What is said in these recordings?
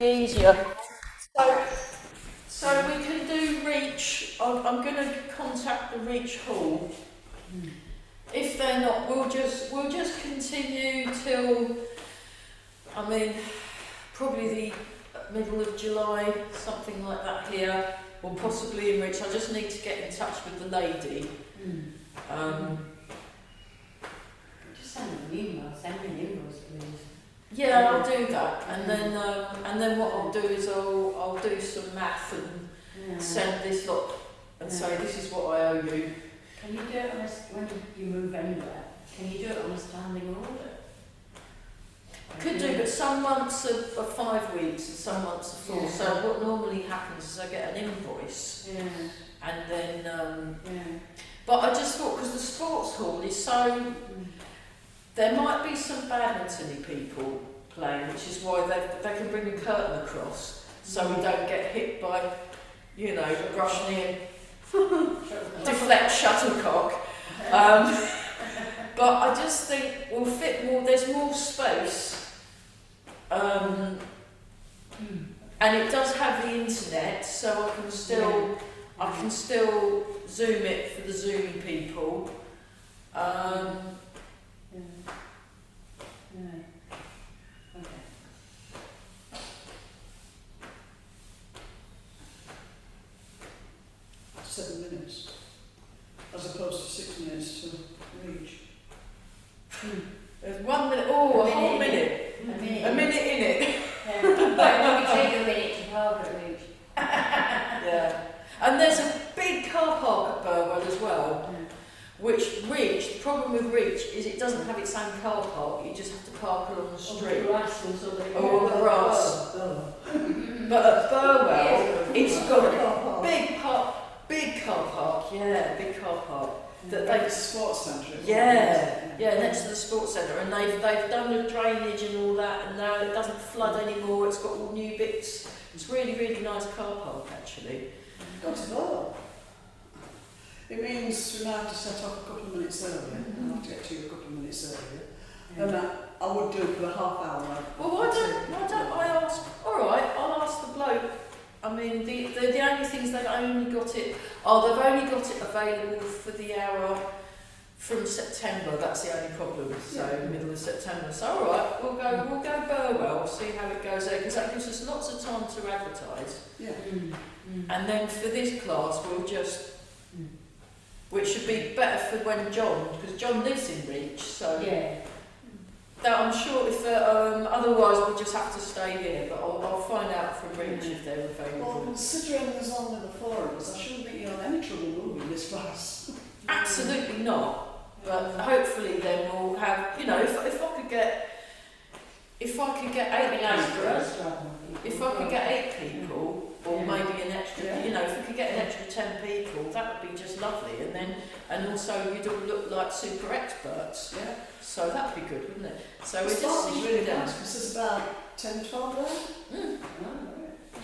easier. So we can do Reach. I'm going to contact the Reach Hall. If they're not, we'll just continue till, I mean, probably the middle of July, something like that here, or possibly in Reach. I just need to get in touch with the lady. Just send an email. Send me an invoice, please. Yeah, I'll do that, and then what I'll do is I'll do some math and send this lot and say this is what I owe you. Can you do it on when you move anywhere? Can you do it on a standing order? Could do, but some months are 5 weeks and some months are 4. So what normally happens is I get an invoice, and then but I just thought, because the sports hall is so. There might be some badminton people playing, which is why they can bring a curtain across so we don't get hit by, rushing in, deflect shuttlecock. But I just think we'll fit more, there's more space. And it does have the internet, so I can still zoom it for the Zoom people. Okay. 7 minutes, as opposed to 6 minutes to Reach. There's 1 minute, a whole minute. A minute in it. But we take a minute to park at Reach. Yeah. And there's a big car park at Burwell as well. Which the problem with Reach is it doesn't have its own car park, you just have to park along the street. Or the grass or something. Or the grass. But at Burwell, it's got a big car park, big car park. That Like the sports centre. Next to the sports centre, and they've done the drainage and all that, and now it doesn't flood anymore, it's got all new bits. It's really, really nice car park actually. Got to go. It means we now have to set off a couple of minutes earlier. I'll have to get to you a couple of minutes earlier. And I would do it for a half hour. Well, why don't I ask? All right, I'll ask the bloke. I mean, the only things they've only got it available for the hour from September. That's the only problem. So middle of September. So all right, we'll go Burwell. See how it goes there, because that gives us lots of time to advertise. Yeah. And then for this class, we'll just. Which should be better for when because John lives in Reach, so that I'm sure if otherwise we'll just have to stay here. But I'll find out from Reach if they're available. Well, considering there's only the 4 of us, I shouldn't think you'll have any trouble moving this class. Absolutely not. But hopefully then we'll have, if I could get 8 people, if I could get 8 people. Or maybe an extra, if we could get an extra 10 people, that would be just lovely. And also you'd all look like super experts. Yeah. So that'd be good, wouldn't it? So It's we're just really nice because there's about 10, 12 there.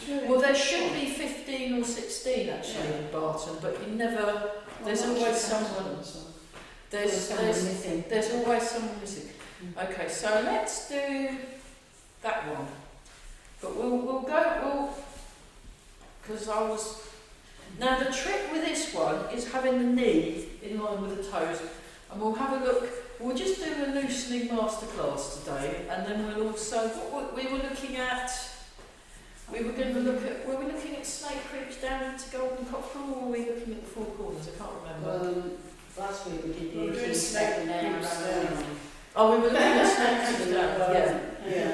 Really well, there should be 15 or 16 actually in Barton, but you never. There's always someone. There's always someone missing. Okay, so let's do that one. But we'll go. Because now the trick with this one is having the knee in line with the toes, and we'll have a look. We'll just do a loosening masterclass today, and then we'll also we were looking at. We were looking at Snake Creek down to Golden Cockerel, or were we looking at the Four Corners? I can't remember. Last week we did We were doing Snake Snake Creek down. Oh, we were looking at Snake Creek down. Yeah.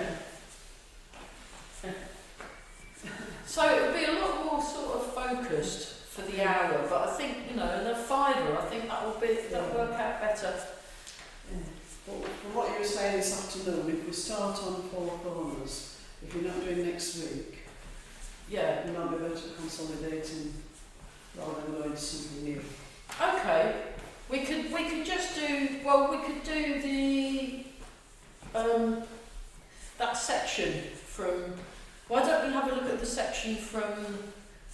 So it would be a lot more sort of focused for the hour, but I think, and a fiver, I think that'll work out better. Well, from what you were saying this afternoon, if we start on 4 corners, if you're not doing next week, you might be better consolidating rather than going to something new. Okay, we could just do, we could do the, that section from, why don't we have a look at the section from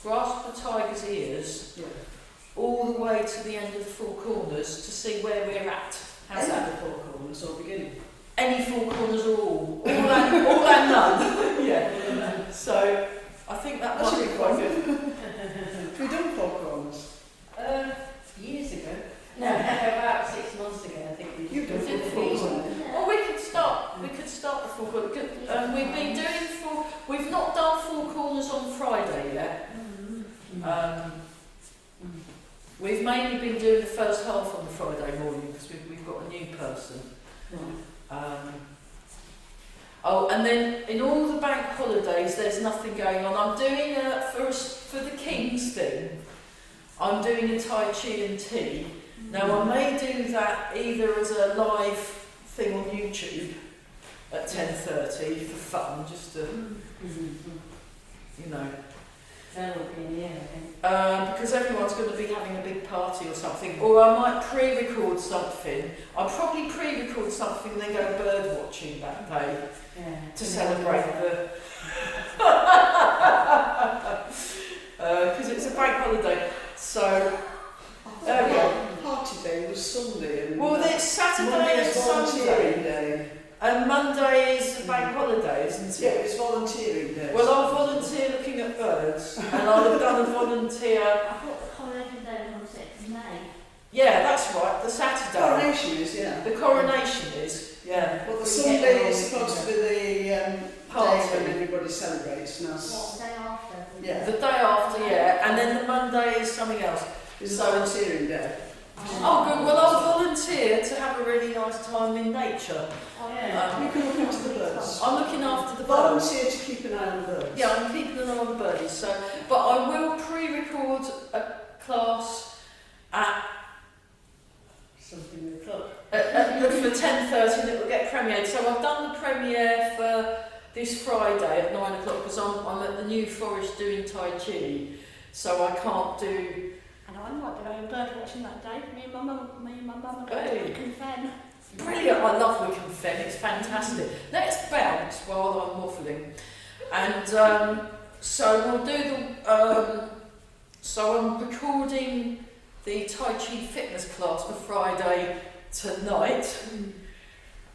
Grasp the Tiger's Ears all the way to the end of the Four Corners to see where we're at. How's that? The 4 corners or beginning? Any 4 corners or all and none. Yeah. So So I think that might be quite good. Have we done 4 corners? Years ago. No, about 6 months ago, I think we You've done did 4 corners, haven't you? Well, we could start the 4 corners. We've been doing 4. We've not done 4 corners on Friday yet. We've mainly been doing the first half on the Friday morning because we've got a new person. Oh, and then in all the bank holidays, there's nothing going on. I'm doing for the King's thing. I'm doing a Tai Chi and tea. Now I may do that either as a live thing on YouTube at 10:30 for fun, just to, you know. That'll be, yeah, I think. Because everyone's going to be having a big party or something, or I might pre-record something. I'll probably pre-record something and then go bird watching that day to celebrate the. Because it's a bank holiday, so. Party day was Sunday. And Well, it's Saturday Monday and is volunteering Sunday, day. and Monday is the bank holiday, isn't Yeah, it? it's volunteering day. Well, I'll volunteer looking at birds, and I'll have done a volunteer. I thought the coronation day was on the 6th of May. Yeah, that's right. The Saturday. Coronation is, yeah. The coronation is. Yeah. But the We Sunday get is supposed to be the day Party. when everybody celebrates. Now, What, the day after? yeah, The day after, yeah, and then the Monday is something else. it's So- volunteering day. Oh, good. Well, I'll volunteer to have a really nice time in nature. Oh, yeah. You can look after the birds. I'm looking after the birds. Volunteer to keep an eye on the birds. Yeah, I'm keeping an eye on the birdies. So, but I will pre-record a class at Something o'clock. for 10:30, and it will get premiered. So I've done the premiere for this Friday at 9 o'clock because I'm at the New Forest doing Tai Chi, so I can't do. And I might be going bird watching that day. Me and my mum are Hey. going to Wicken Fen. Brilliant! I love Wicken Fen. It's fantastic. Let's bounce while I'm waffling, and so we'll do the. So I'm recording the Tai Chi fitness class for Friday tonight.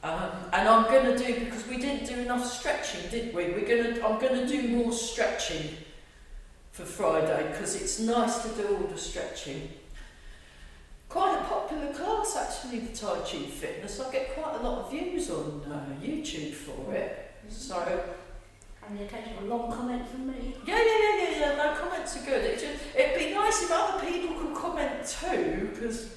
And I'm going to do, because we didn't do enough stretching, did we? I'm going to do more stretching for Friday because it's nice to do all the stretching. Quite a popular class actually, the Tai Chi fitness. I get quite a lot of views on YouTube for it. So And the occasional long comment from me. yeah. No, comments are good. It'd be nice if other people could comment too, because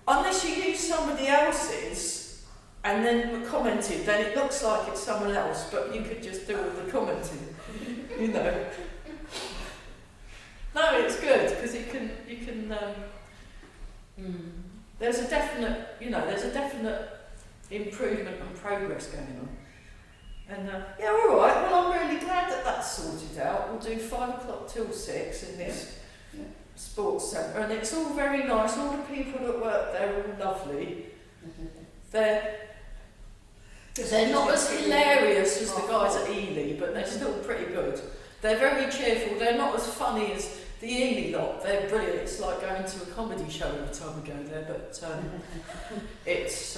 unless you use somebody else's and then commented, then it looks like it's someone else, but you could just do all the commenting, you know. No, it's good because you can. There's a definite improvement and progress going on. And yeah, all right. Well, I'm really glad that that's sorted out. We'll do 5 o'clock till 6 in this sports centre, and it's all very nice. All the people that work there are all lovely. They're not as hilarious as the guys at Ely, but they're still pretty good. They're very cheerful. They're not as funny as the Ely lot. They're brilliant. It's like going to a comedy show every time we go there. But it's.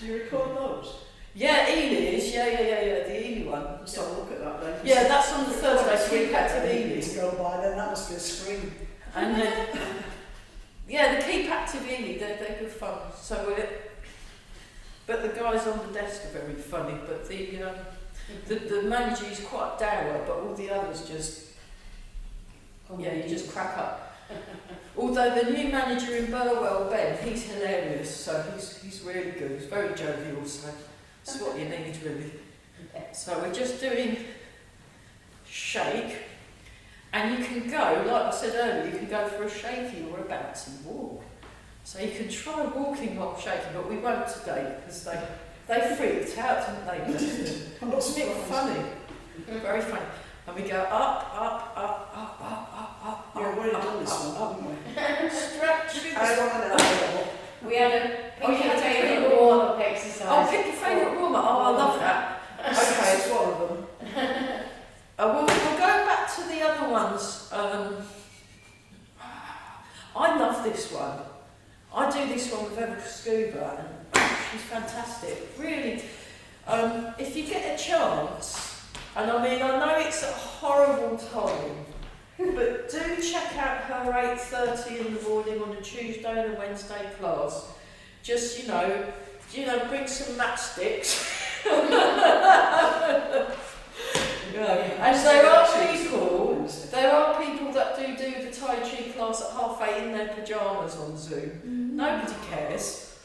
Do you record those? Yeah, Ely is. Yeah. The Ely one. Let's have a look at that then. Yeah, that's on the Thursday. So we back to the To Ely. go by then, that must be a screen. And then, yeah, the Keep Active Ely, they're good fun. So but the guys on the desk are very funny. But the manager is quite dour, but all the others just. Yeah, you just crack up. Although the new manager in Burwell, Ben, he's hilarious, so he's really good. He's very jovial, so that's what you need really. So we're just doing shake, and you can go, like I said earlier, you can go for a shaky or a bouncy walk. So you can try walking while shaking, but we won't today because they freaked out, didn't they? I'm not Wasn't it surprised. funny? Very funny. And we go up. Yeah, we've already done this one, haven't we? Stretch. I want to know. We had a pick your favourite warm-up exercise. Oh, pick your favourite warm up. Oh, I love that. Okay, it's one of them. We'll go back to the other ones. I love this one. I do this one with Eva Scuba, and she's fantastic. Really, if you get a chance, and I mean, I know makes it a horrible time. But do check out her 8:30 in the morning on a Tuesday and a Wednesday class. Just, bring some matchsticks. And there are people that do the Tai Chi class at 8:30 in their pyjamas on Zoom. Nobody cares.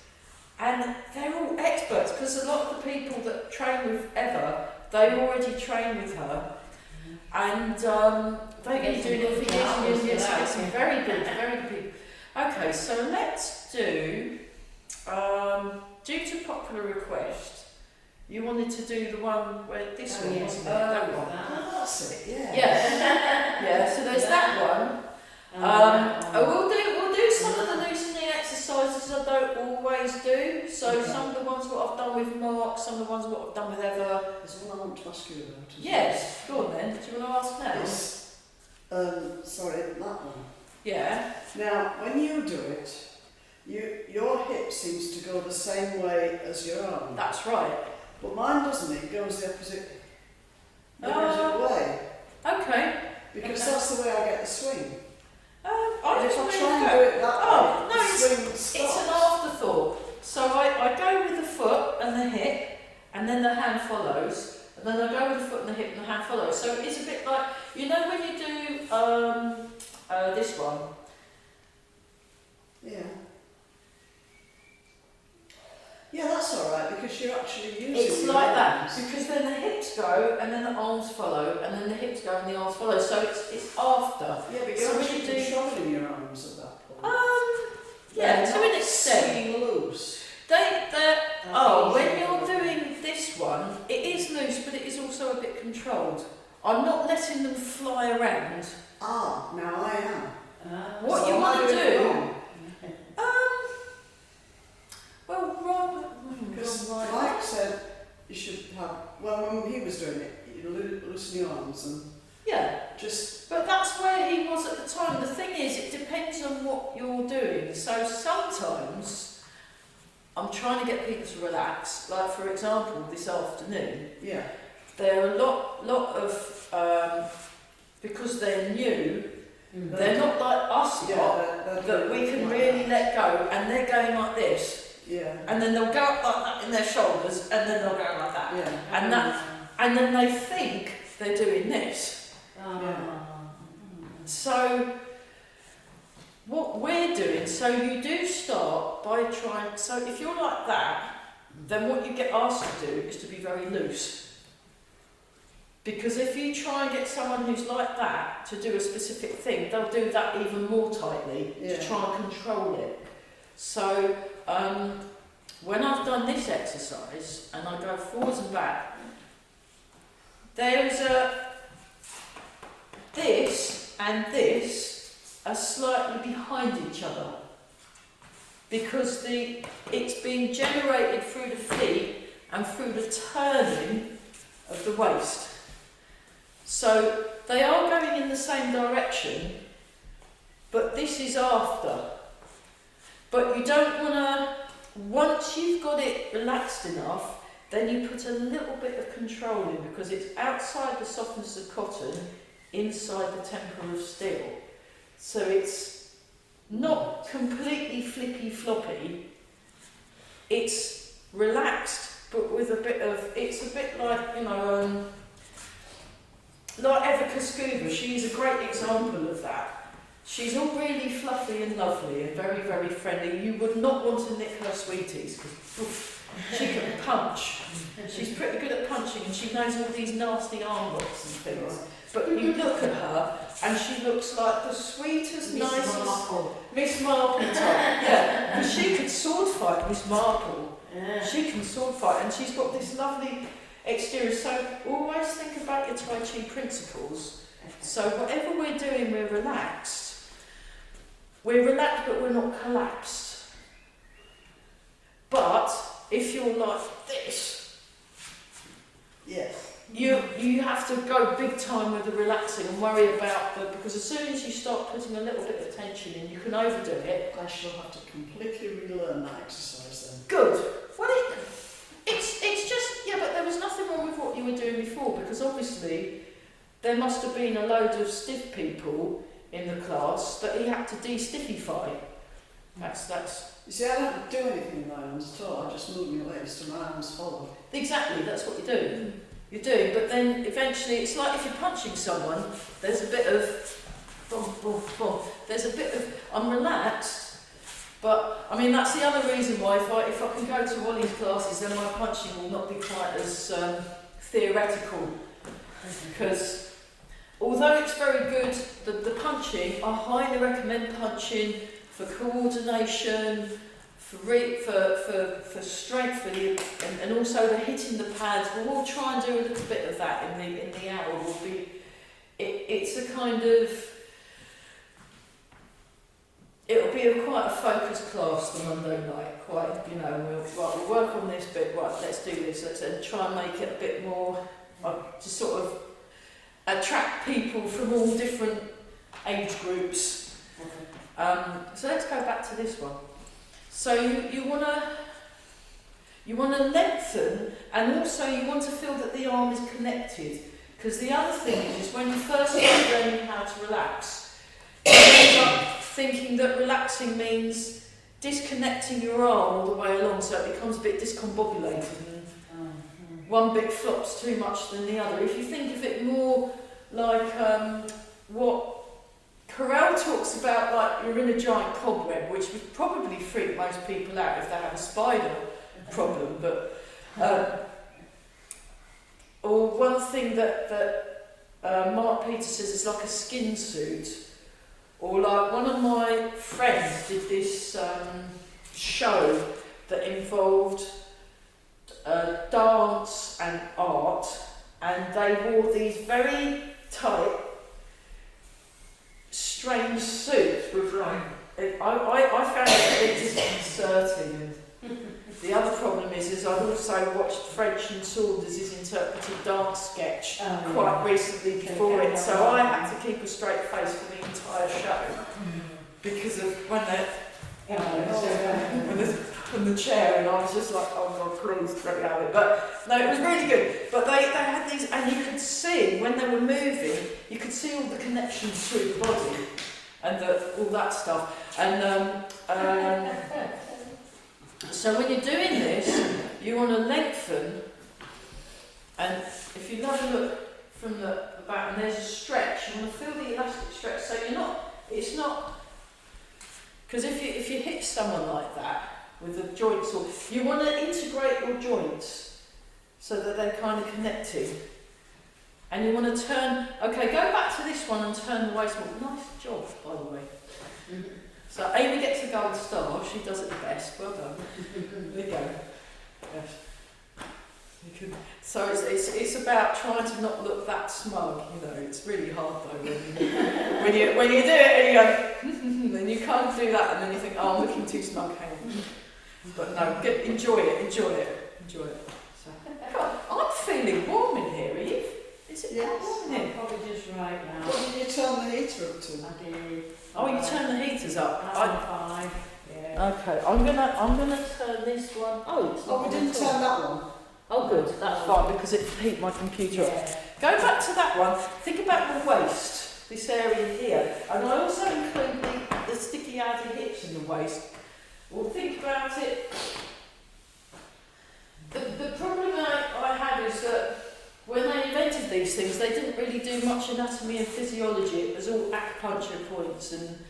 And they're all experts, because a lot of the people that train with Eva, they already train with her. And they've been doing it for years and years and years. It's very good, very good people. Okay, so let's do, due to popular request, you wanted to do the one where this one, wasn't it? That one. That's it, yeah. Yeah, so there's that one. We'll do some of the loosening exercises I don't always do. So some of the ones what I've done with Mark, some of the ones what I've done with Eva. There's one I want to ask you about. Yes, go on then. Do you want to ask now? Yes. Sorry, that one. Yeah. Now, when you do it, your hip seems to go the same way as your arm. That's right. But mine doesn't, it goes the opposite way. Okay. Because that's the way I get the swing. I And if I just try and really do it that way, no, the swing stops. it's an afterthought. So I go with the foot and the hip, and then the hand follows, and then I go with the foot and the hip and the hand follows. So it's a bit like, when you do this one. Yeah. Yeah, that's all right, because you're actually using It's your like that, arms. because then the hips go, and then the arms follow, and then the hips go and the arms follow. So it's after. Yeah, but So you're when actually you do- controlling your arms at that point. Yeah, They're to not an extent. swinging loose. When you're doing this one, it is loose, but it is also a bit controlled. I'm not letting them fly around. Ah, now I am. What So you am I want to doing it do? wrong? Well, Rob, Because Mike said you should have, when he was doing it, you loosen your arms and yeah, just, but that's where he was at the time. The thing is, it depends on what you're doing. So sometimes I'm trying to get people to relax. Like for example, this afternoon, yeah. there are a lot of because they're new. They're not like us lot, that we can really let go, and they're going like this. Yeah. And then they'll go up like that in their shoulders, and then they'll go like that. Yeah. And then they think they're doing this. So, what we're doing, so you do start by trying, so if you're like that, then what you get asked to do is to be very loose. Because if you try and get someone who's like that to do a specific thing, they'll do that even more tightly to try and control it. So, when I've done this exercise and I go forwards and back, there's this and this are slightly behind each other because it's being generated through the feet and through the turning of the waist. So they are going in the same direction, but this is after. But you don't want to, once you've got it relaxed enough, then you put a little bit of control in, because it's outside the softness of cotton, inside the temper of steel. So it's not completely flippy floppy, it's relaxed, but with a bit of, it's a bit like, like Eva Kaskuva, she's a great example of that. She's all really fluffy and lovely and very, very friendly. You would not want to nick her sweeties, because she can punch. She's pretty good at punching, and she knows all these nasty arm locks and things. But you look at her, and she looks like the sweetest, nicest Miss Marple type. Yeah, because she could sword fight Miss Marple. She can sword fight, and she's got this lovely exterior. So always think about your Tai Chi principles. So whatever we're doing, we're relaxed. We're relaxed, but we're not collapsed. But if you're like this, you have to go big time with the relaxing and worry about because as soon as you start putting a little bit of tension in, you can overdo it. I shall have to completely relearn that exercise then. Good. Well, it's just, but there was nothing wrong with what you were doing before, because obviously there must have been a load of stiff people in the class that he had to de-stiffify. That's You see, I don't do anything with my arms at all. I just move my legs to my arms follow. exactly, that's what you do. You do, but then eventually it's like if you're punching someone, there's a bit of boom, boom, boom. There's a bit of I'm relaxed, but I mean that's the other reason why if I can go to Wally's classes, then my punching will not be quite as theoretical. Because although it's very good, the punching, I highly recommend punching for coordination, for strength, and also the hitting the pads. We'll try and do a little bit of that in the hour. It's a kind of, it'll be quite a focused class the Monday night. Quite, you know, we'll work on this bit. Right, let's do this. And try and make it a bit more to sort of attract people from all different age groups. So let's go back to this one. So you wanna lengthen, and also you want to feel that the arm is connected. Because the other thing is when you first start learning how to relax, you end up thinking that relaxing means disconnecting your arm all the way along, so it becomes a bit discombobulated and one bit flops too much than the other. If you think of it more like what Carell talks about, like you're in a giant cobweb, which would probably freak most people out if they have a spider problem. But or one thing that Mark Peter says is like a skin suit, or like one of my friends did this show that involved dance and art, and they wore these very tight, strange suits with like, I found it a bit disconcerting. The other problem is I've also watched French and Saunders' interpreted dance sketch quite recently before it, so I had to keep a straight face for the entire show because of when they're from the chair, and I was just like, oh God, please let me have it. But no, it was really good. But they had these, and you could see when they were moving, you could see all the connections through the body and all that stuff. And so when you're doing this, you want to lengthen, and if you have a look from the back, and there's a stretch, you want to feel the elastic stretch. So it's not, because if you hit someone like that with the joints, or you want to integrate your joints so that they're kind of connecting, and you want to turn. Okay, go back to this one and turn the waist more. Nice job, by the way. So Amy gets a gold star. She does it the best. Well done. There you go. Yes. You can. So it's about trying to not look that smug. You know, it's really hard though when you do it and you go, then you can't do that, and then you think, oh, I'm looking too smug. Hang on. But no, enjoy it. So, God, I'm feeling warm in here, Eve. Is it warm in here? Probably just right now. What did you turn the heater up to? I did. Oh, you turn the heaters up. 5. Yeah. Okay, I'm gonna turn this one. Oh, it's not. Oh, we didn't turn that one. Oh, good. That's fine because it heat my computer up. Yeah. Go back to that one. Think about your waist, this area here, and I also include the sticky outer hips in the waist. Well, think about it. The problem I have is that when they invented these things, they didn't really do much anatomy and physiology. It was all acupuncture points, and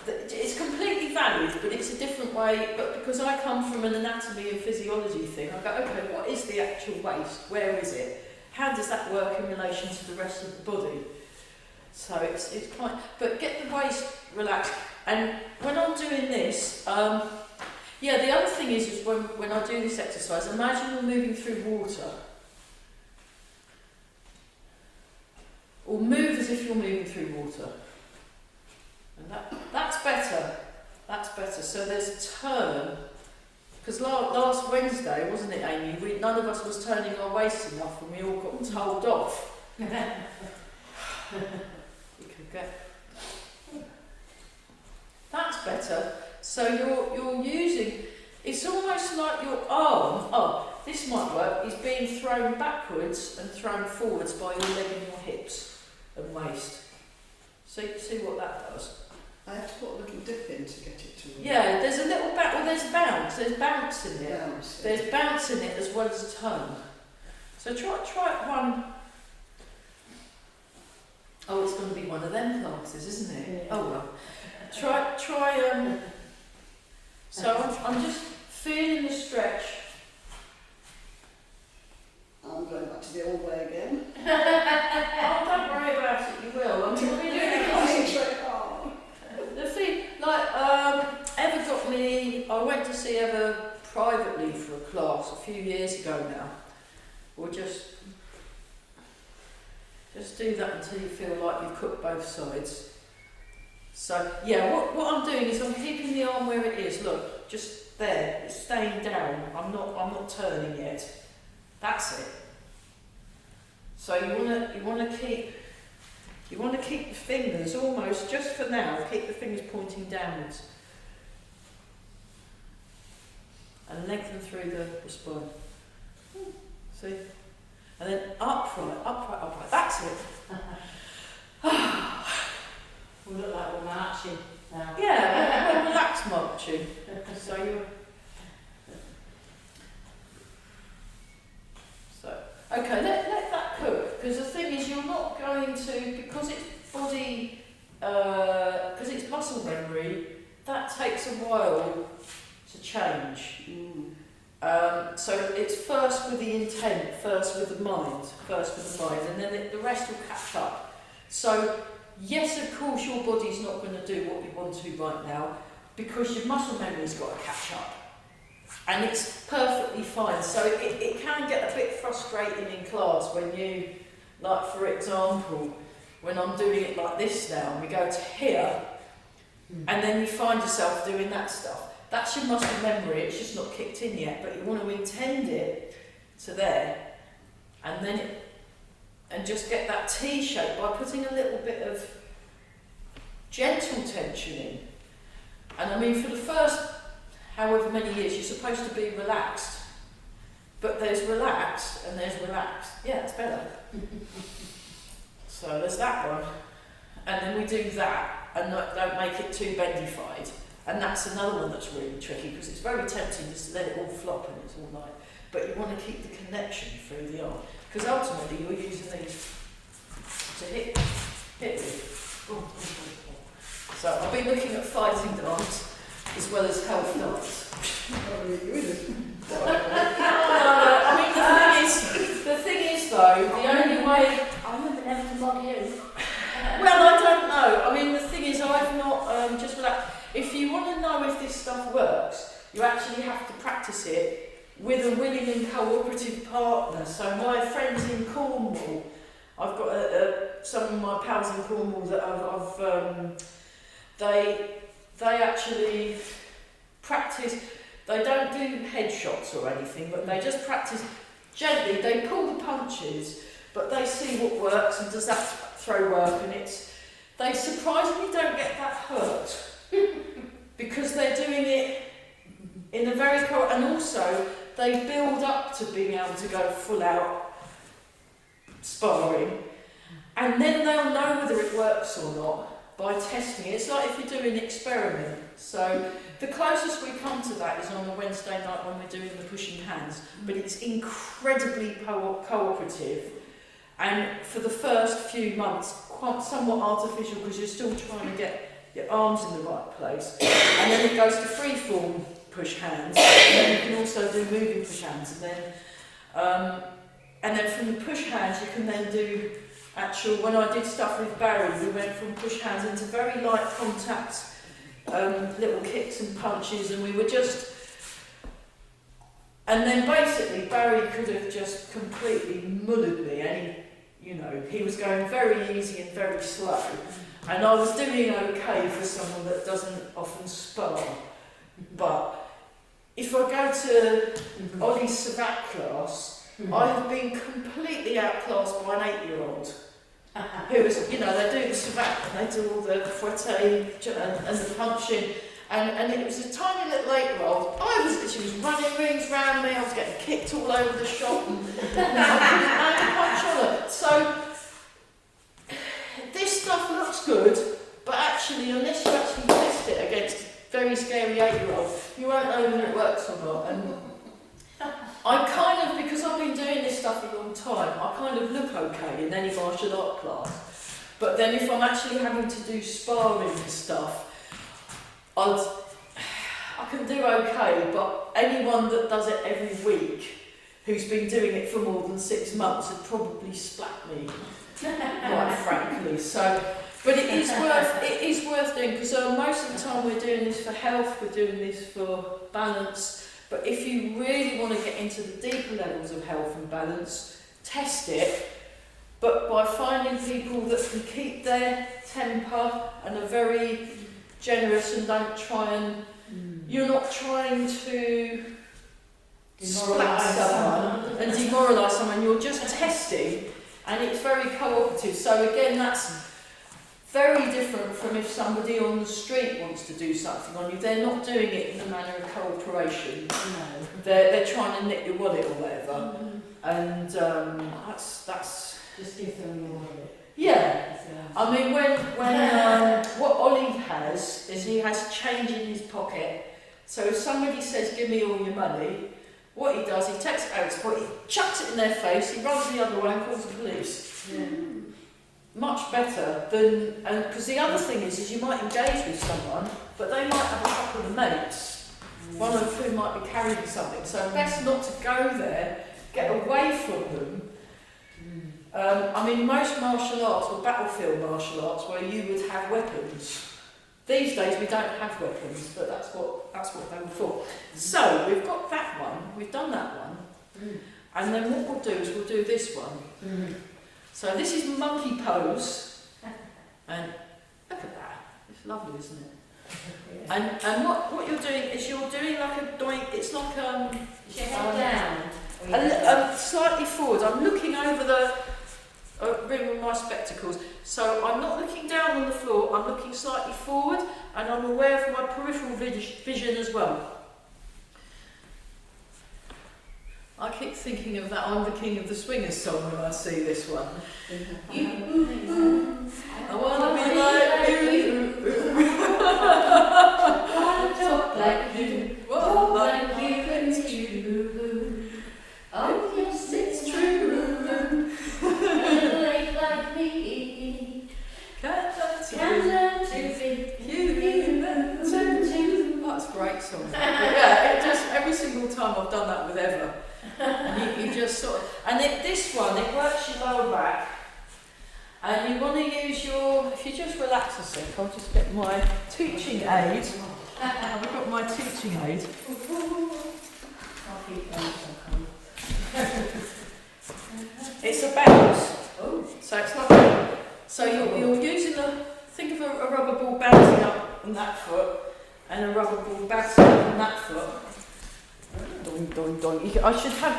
it's completely valid, but it's a different way. But because I come from an anatomy and physiology thing, I go, okay, what is the actual waist? Where is it? How does that work in relation to the rest of the body? So it's quite, but get the waist relaxed. And when I'm doing this, the other thing is when I do this exercise, imagine you're moving through water. Or move as if you're moving through water. And that's better. That's better. So there's a turn. Because last Wednesday, wasn't it, Amy? None of us was turning our waist enough, and we all got told off. You could get. That's better. So you're using. It's almost like your arm. Oh, this might work, is being thrown backwards and thrown forwards by your leg and your hips and waist. See what that does. I have to put a little dip in to get it to work. Yeah, there's a little there's bounce in it. Bounce, yeah. There's bounce in it as well as a tone. So try one. Oh, it's going to be one of them classes, isn't it? Yeah. Oh well. Try. So I'm just feeling the stretch. I'm going back to the old way again. Oh, don't worry about it. You will. I'm going to be doing it. Concentrate hard. The thing, Eva got me. I went to see Eva privately for a class a few years ago now. We'll just do that until you feel like you've cooked both sides. So yeah, what I'm doing is I'm keeping the arm where it is. Look, just there. It's staying down. I'm not turning yet. That's it. So you want to keep the fingers almost, just for now, keep the fingers pointing downwards. And lengthen through the spine. See? And then upright. That's it. We look like we're marching now. Yeah, well, relax marching. So okay, let that cook, because the thing is you're not going to, because it's body, because it's muscle memory, that takes a while to change. So it's first with the intent, first with the mind, and then the rest will catch up. So yes, of course your body's not going to do what you want to right now, because your muscle memory's got to catch up. And it's perfectly fine. So it can get a bit frustrating in class when you, like for example, when I'm doing it like this now, we go to here, and then you find yourself doing that stuff. That's your muscle memory, it's just not kicked in yet, but you want to intend it to there, and then and just get that T shape by putting a little bit of gentle tension in. And I mean, for the first however many years, you're supposed to be relaxed. But there's relaxed and there's relaxed. Yeah, it's better. So there's that one. And then we do that and don't make it too bendified. And that's another one that's really tricky, because it's very tempting just to let it all flop and it's all nice. But you want to keep the connection through the arm. Because ultimately you're using these to hit with. So I've been looking at fighting dance as well as health dance. I mean, the thing is though, the only way. I remember never to log you. Well, I don't know. I mean, the thing is, I've not just relaxed. If you want to know if this stuff works, you actually have to practice it with a willing and cooperative partner. So my friends in Cornwall, I've got some of my pals in Cornwall that they actually practice. They don't do headshots or anything, but they just practice gently. They pull the punches, but they see what works and does that throw work, and they surprisingly don't get that hurt because they're doing it in a very and also they build up to being able to go full out sparring, and then they'll know whether it works or not by testing it. It's like if you do an experiment. So the closest we come to that is on a Wednesday night when we're doing the pushing hands, but it's incredibly cooperative, and for the first few months quite somewhat artificial, because you're still trying to get your arms in the right place, and then it goes to free-form push hands, and then you can also do moving push hands, and then from the push hands you can then do actual. When I did stuff with Barry, we went from push hands into very light contact, little kicks and punches, and we were just. And then basically Barry could have just completely mullered me, and he was going very easy and very slow, and I was doing okay for someone that doesn't often spar. But if I go to Ollie Savat class, I have been completely outclassed by an 8-year-old who is, they do the Savat and they do all the fouette and the punching, And it was a tiny little 8-year-old. She was running rings around me, I was getting kicked all over the shop, and I couldn't punch on her. So, this stuff looks good, but actually, unless you actually test it against a very scary 8-year-old, you won't know whether it works or not. And I kind of, because I've been doing this stuff a long time, I kind of look okay in any martial art class. But then if I'm actually having to do sparring and stuff, I can do okay, but anyone that does it every week, who's been doing it for more than 6 months, would probably splat me, quite frankly. So, but it is worth doing, because most of the time we're doing this for health, we're doing this for balance. But if you really want to get into the deeper levels of health and balance, test it. But by finding people that can keep their temper and are very generous and don't try and, you're not trying to splat someone and demoralise someone, you're just testing, and it's very cooperative. So again, that's very different from if somebody on the street wants to do something on you. They're not doing it in a manner of cooperation. No. They're trying to nick your wallet or whatever. And that's just give them your wallet. Yeah. I mean, when what Ollie has is he has change in his pocket. So if somebody says, "Give me all your money," what he does, he takes it out of his pocket, he chucks it in their face, he runs the other way and calls the police. Yeah. Much better than, and because the other thing is you might engage with someone, but they might have a couple of mates, one of whom might be carrying something. So best not to go there, get away from them. I mean, most martial arts were battlefield martial arts where you would have weapons. These days we don't have weapons, but that's what they were for. So we've got that one, we've done that one, and then what we'll do is we'll do this one. So this is monkey pose, and look at that, it's lovely, isn't it? And what you're doing is you're doing like a doink, it's like is your head down? Slightly forward. I'm looking over the rim with my spectacles, so I'm not looking down on the floor, I'm looking slightly forward, and I'm aware of my peripheral vision as well. I keep thinking of that I'm the King of the Swingers song when I see this one. I want to be like you. I talk like you. Walk like you, it's true. Oh yes, it's true. Relate like me. Can learn to be human too. That's a great song. Yeah, it just, every single time I've done that with Eva. And you just sort of, and this one, it works your lower back, and you want to use your, if you just relax a sec, I'll just get my teaching aid. I've got my teaching aid. It's a bounce. So it's like, so you're using think of a rubber ball bouncing up on that foot, and a rubber ball bouncing up on that foot. Doing, doing, doing. I should have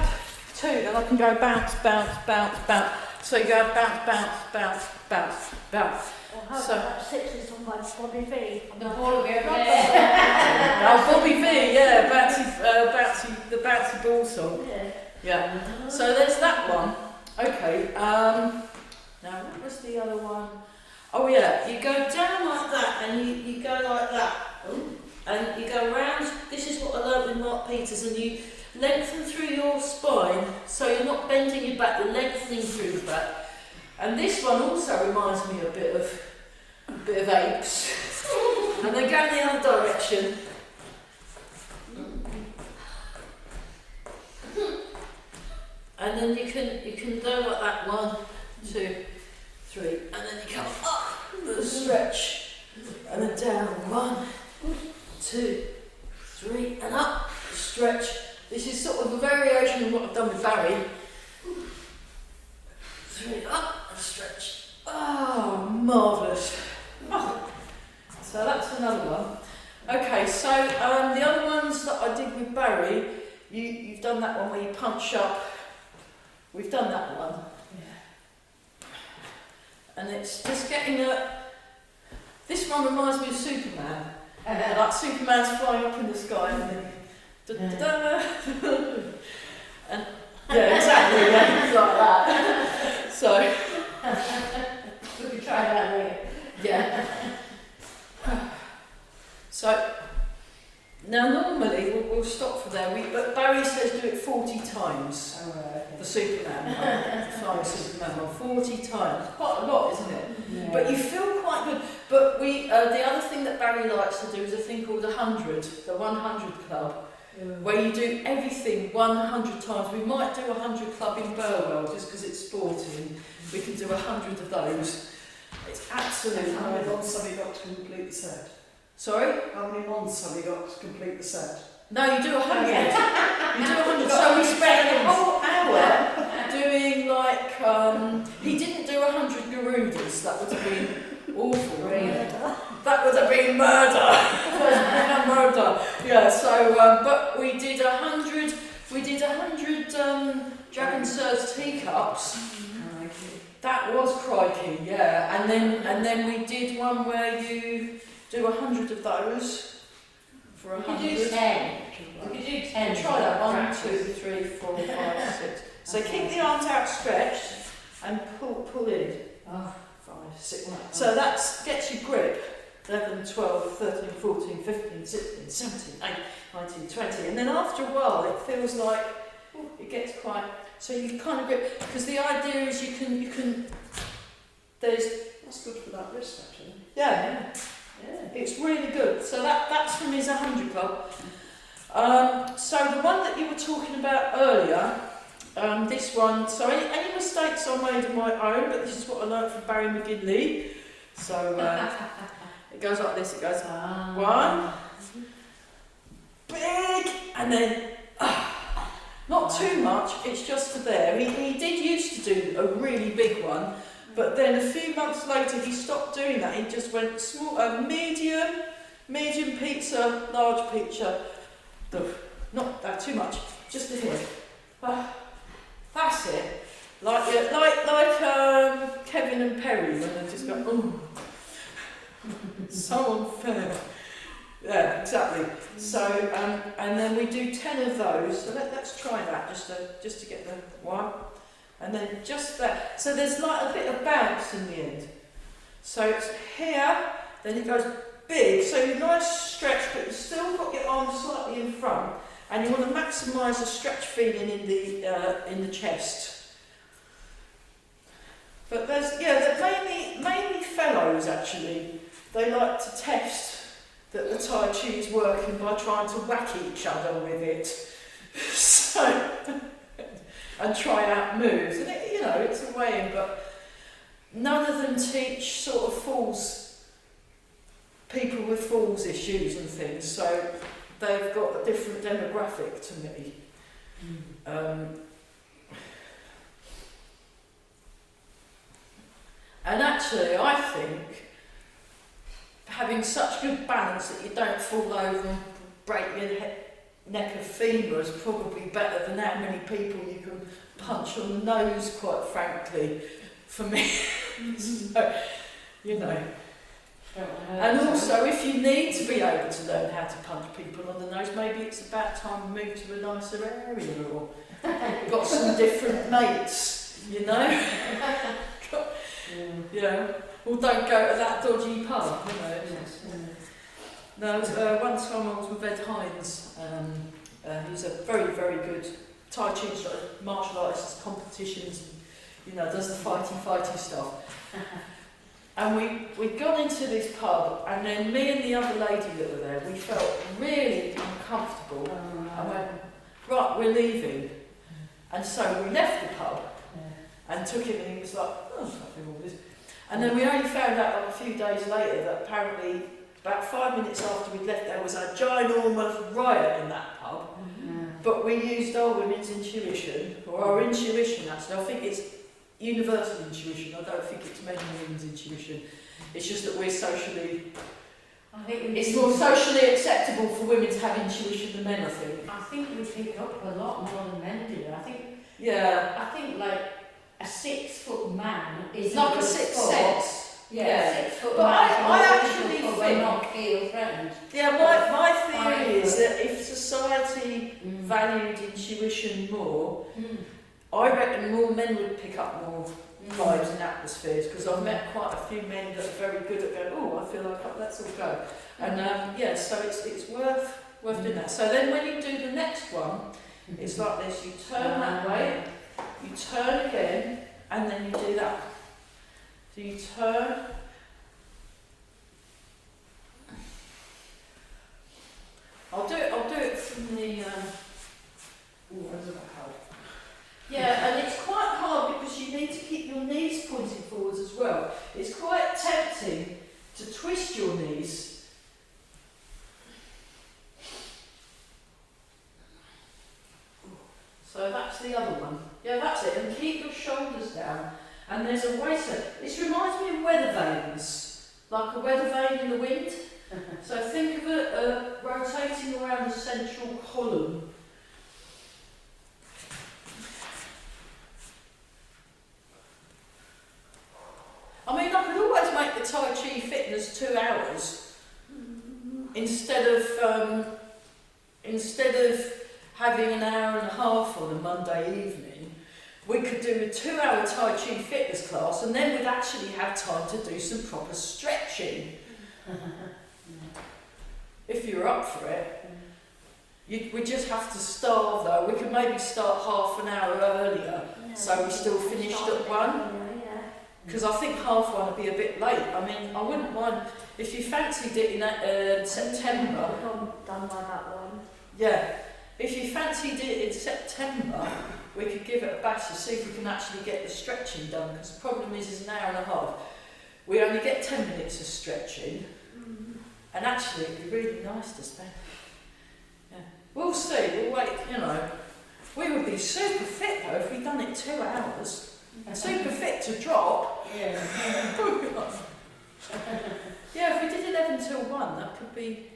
two, then I can go bounce, bounce, bounce, bounce. So you go bounce, bounce, bounce, bounce, bounce. So that sits is on my Bobby V. The ball will be over there. Oh, Bobby V, yeah, the bouncy ball song. Yeah. So there's that one. Okay. Now what was the other one? Oh yeah, you go down like that, and you go like that. Ooh. And you go round, this is what I learned with Mark Peters, and you lengthen through your spine, so you're not bending your back, you're lengthening through the back. And this one also reminds me a bit of apes. And then go in the other direction. And then you can go like that, 1, 2, 3, and then you come up, the stretch, and then down, 1, 2, 3, and up, stretch. This is sort of a variation of what I've done with Barry. 3, up, and stretch. Oh, marvellous. Oh. So that's another one. Okay, so the other ones that I did with Barry, you've done that one where you punch up. We've done that one. Yeah. And it's just getting this one reminds me of Superman. Like Superman's flying up in the sky and then da-da-da. And yeah, exactly, yeah, things like that. So We could try that later. yeah. So now normally we'll stop for there. But Barry says do it 40 times. Oh, right, okay. The Superman one, the flying Superman one, 40 times. Quite a lot, isn't it? Yeah. But you feel quite good. But we, the other thing that Barry likes to do is a thing called 100, the 100 Club, where you do everything 100 times. We might do 100 Club in Burwell just because it's sporting. We can do 100 of those. It's absolutely How many amazing. months have you got to complete the set? Sorry? How many months have you got to complete the set? No, you do 100. You do 100. So we spent a whole hour doing like, he didn't do 100 Garudas. That would have been awful. That would have been murder. Yeah, so, but we did 100, Dragon Surge teacups. That was crikey, yeah. And then we did one where you do 100 of those for We 100. could do 10. We could do 10. Try that. 1, 2, 3, 4, 5, 6. So keep the arms outstretched and pull in. Oh. 5, 6. So that gets you grip. 11, 12, 13, 14, 15, 16, 17, 18, 19, 20. And then after a while it feels like it gets quite, so you kind of grip, because the idea is you can That's good for that wrist actually. yeah, it's really good. So that's from his 100 Club. So the one that you were talking about earlier, this one, so any mistakes I made of my own, but this is what I learned from Barry McGinley. So it goes like this, it goes 1, big, and then not too much, it's just to there. He did used to do a really big one, but then a few months later he stopped doing that. He just went small, medium pizza, large pizza. Not that too much, just to here. That's it. Like Kevin and Perry when they just go, oh, so unfair. Yeah, exactly. So and then we do 10 of those. So let's try that just to get the one, and then just that. So there's like a bit of bounce in the end. So it's here, then it goes big. So you nice stretch, but you've still got your arms slightly in front, and you want to maximise the stretch feeling in the chest. But there's mainly fellows actually. They like to test that the Tai Chi is working by trying to whack each other with it. So and try out moves, and it, it's a way in, but none of them teach sort of people with falls issues and things, so they've got a different demographic to me. And actually I think having such good balance that you don't fall over and break your neck or femur is probably better than how many people you can punch on the nose, quite frankly, for me. So, And also, if you need to be able to learn how to punch people on the nose, maybe it's about time to move to a nicer area, or got some different mates, Or don't go to that dodgy pub, No, one time I was with Ed Hines, he's a very, very good Tai Chi instructor, martial artist, competitions, does the fighty stuff. And we'd gone into this pub, and then me and the other lady that were there, we felt really uncomfortable. I went, right, we're leaving. And so we left the pub and took him, and he was like, oh, fucking all this. And then we only found out like a few days later that apparently about 5 minutes after we'd left there was a ginormous riot in that pub. But we used our women's intuition, or our intuition actually. I think it's universal intuition. I don't think it's men and women's intuition. It's just that we're it's more socially acceptable for women to have intuition than men, I think. I think we pick up a lot more than men do. I think like a 6 foot man is like a sixth sense. Yeah, 6 foot But man. I actually think not feel threatened. Yeah, valued intuition more, I reckon more men would pick up more vibes and atmospheres, because I've met quite a few men that are very good at going, oh, I feel like let's all go. And yeah, so it's worth doing that. So then when you do the next one, it's like this, you turn that way, you turn again, and then you do that. So you turn, I'll do it from the, yeah, and it's quite hard because you need to keep your knees pointing forwards as well. It's quite tempting to twist your knees. So that's the other one. Yeah, that's it. And keep your shoulders down. And there's a way to... This reminds me of weather vanes, like a weather vane in the wind. So think of it rotating around the central column. I mean, I could always make the Tai Chi fitness 2 hours instead of having an hour and a half on a Monday evening. We could do a 2-hour Tai Chi fitness class, and then we'd actually have time to do some proper stretching. If you're up for it. We just have to starve though. We could maybe start half an hour earlier, so we still finished at 1. Because I think half 1 would be a bit late. I mean, I wouldn't mind if you fancied it in September. I'm done by that one. Yeah, if you fancied it in September, we could give it a bash to see if we can actually get the stretching done. Because the problem is, it's an hour and a half. We only get 10 minutes of stretching, and actually, it'd be really nice to spend. Yeah, we'll see. We'll wait. You know, we would be super fit though if we'd done it 2 hours. Super fit to drop. Yeah. Yeah, if we did 11 till 1, that could be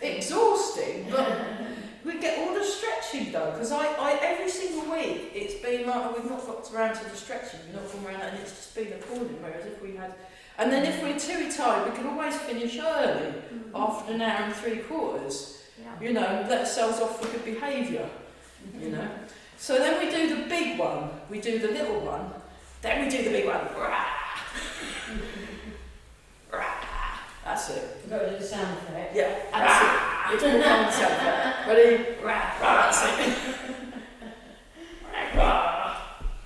exhausting, but we get all the stretching done. Because I every single week it's been like we've not got around to the stretching, we've not gone around, and it's just been appalling. Whereas if we had, and then if we're too tired, we can always finish early after an hour and 3/4. You know, let ourselves off for good behaviour. You know, so then we do the big one, we do the little one, then we do the big one. That's it. You've got to do the sound effect. Yeah, that's it. It's all on the sound effect. Ready? That's it.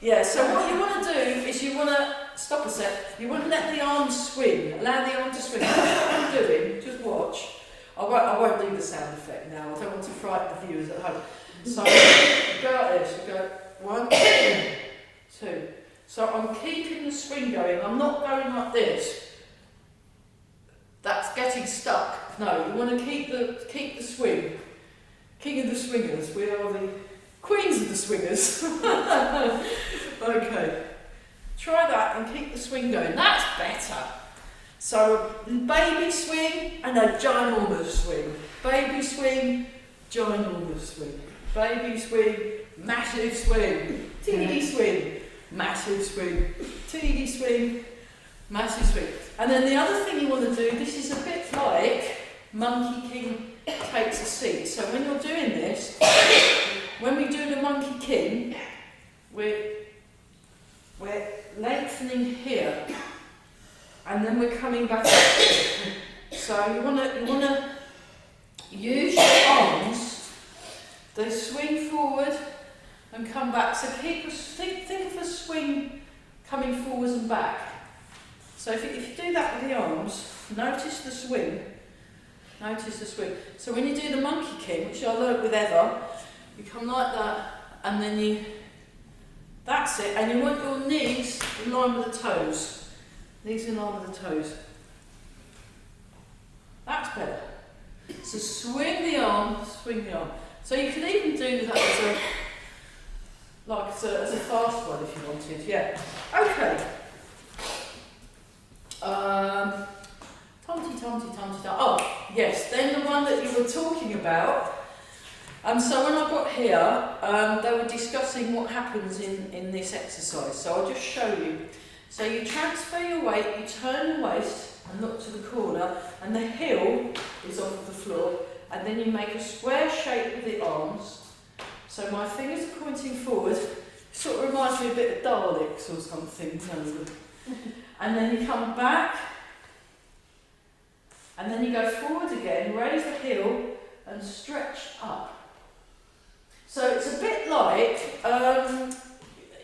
Yeah, so what you want to do is you want to stop a sec. You want to let the arms swing. Allow the arm to swing. That's what I'm doing. Just watch. I won't do the sound effect now. I don't want to frighten the viewers at home. So we go like this, we go 1, 2. So I'm keeping the swing going, I'm not going like this. That's getting stuck. No, you want to keep the swing. King of the swingers, we are the queens of the swingers. Okay. Try that and keep the swing going. That's better. So baby swing and a ginormous swing. Baby swing, ginormous swing. Baby swing, massive swing, teeny swing, massive swing, teeny swing, massive swing. And then the other thing you want to do, this is a bit like Monkey King takes a seat. So when you're doing this, when we do the Monkey King, we're lengthening here, and then we're coming back up. So you want to use your arms. They swing forward and come back. So think of a swing coming forwards and back. So if you do that with the arms, notice the swing. Notice the swing. So when you do the Monkey King, which I learnt with Eva, you come like that, and then that's it. And you want your knees in line with the toes. Knees in line with the toes. That's better. So swing the arm, swing the arm. So you can even do that as a fast one if you wanted, yeah. Okay. Tomty. Oh, yes, then the one that you were talking about. So when I got here, they were discussing what happens in this exercise. So I'll just show you. So you transfer your weight, you turn your waist, and look to the corner, and the heel is off the floor, and then you make a square shape with the arms. So my fingers are pointing forward. Sort of reminds me a bit of Daleks or something. And then you come back, and then you go forward again, raise the heel, and stretch up. So it's a bit like,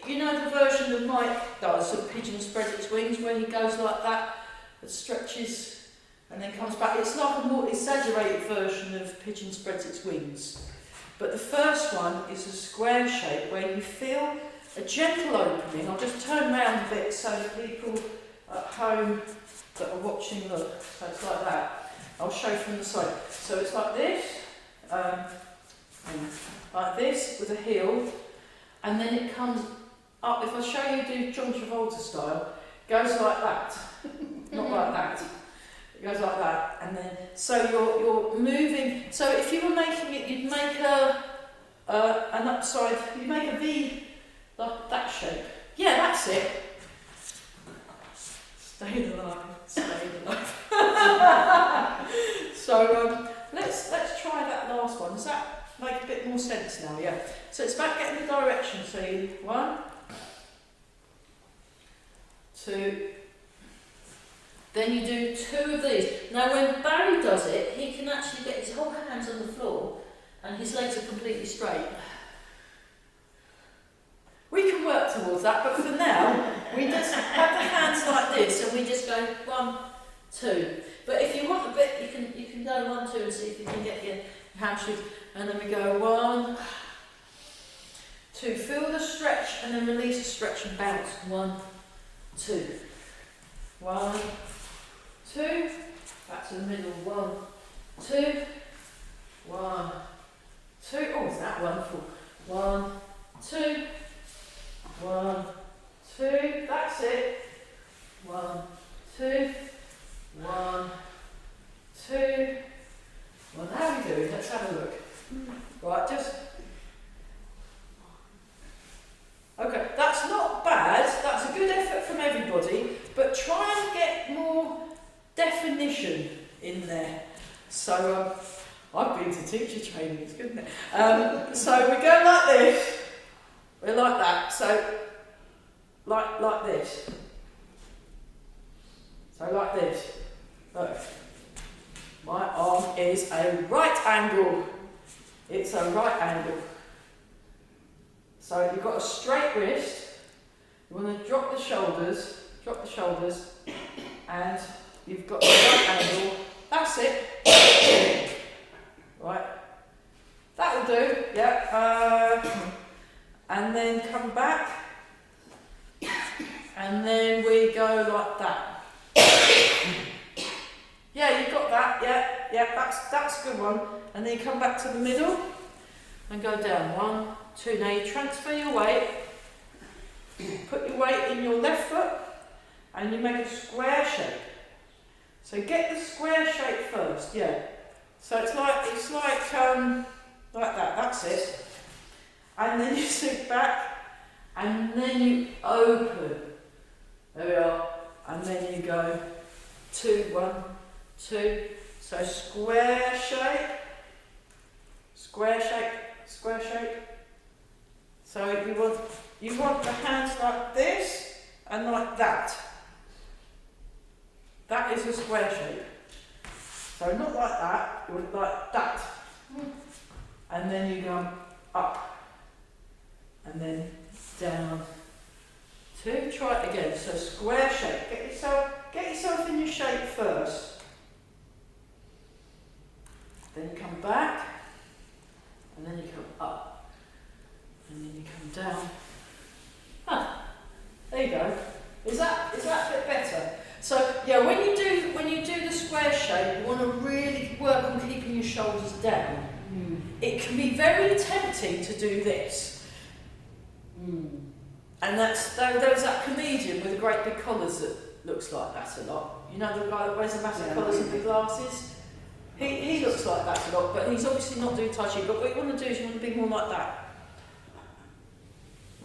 you know the version that Mike does, of Pigeon Spreads Its Wings, where he goes like that, and stretches, and then comes back. It's like a more exaggerated version of Pigeon Spreads Its Wings. But the first one is a square shape where you feel a gentle opening. I'll just turn round a bit so the people at home that are watching look. So it's like that. I'll show from the side. So it's like this, like this with a heel, and then it comes up. If I show you do John Travolta style, it goes like that, not like that. It goes like that, and then so you're moving. So if you were making it, you'd make an upside. You'd make a V like that shape. Yeah, that's it. Stay alive. Stay alive. So let's try that last one. Does that make a bit more sense now? Yeah. So it's about getting the direction. So 1, 2. Then you do 2 of these. Now when Barry does it, he can actually get his whole hands on the floor and his legs are completely straight. We can work towards that, but for now, we just have the hands like this and we just go 1, 2. But if you want a bit, you can go 1, 2 and see if you can get your hamstrings. And then we go 1, 2. Feel the stretch and then release the stretch and bounce. 1, 2. 1, 2. Back to the middle. 1, 2. 1, 2. Oh, is that wonderful? 1, 2. 1, 2. That's it. 1, 2. 1, 2. Well, how are we doing? Let's have a look. Right, just. Okay, that's not bad. That's a good effort from everybody, but try and get more definition in there. So, I've been to teacher training, it's good, isn't it? So we go like this. We're like that. So, like this. So like this. Look. My arm is a right angle. It's a right angle. So you've got a straight wrist. You want to drop the shoulders, and you've got a right angle. That's it. Right. That'll do. Yeah. And then come back. And then we go like that. Yeah, you've got that. Yeah, that's a good one. And then you come back to the middle and go down. 1, 2. Now you transfer your weight. Put your weight in your left foot and you make a square shape. So get the square shape first. Yeah. So it's like that. That's it. And then you sit back and then you open. There we are. And then you go 2, 1, 2. So square shape. So you want the hands like this and like that. That is a square shape. So not like that, you want it like that. And then you go up. And then down. 2. Try it again. So square shape. Get yourself in your shape first. Then you come back, and then you come up, and then you come down. There you go. Is that a bit better? So yeah, when you do the square shape, you want to really work on keeping your shoulders down. It can be very tempting to do this. And there's that comedian with the great big collars that looks like that a lot. You know the guy that wears the massive collars and big glasses? He looks like that a lot, but he's obviously not doing Tai Chi. But what you want to do is you want to be more like that.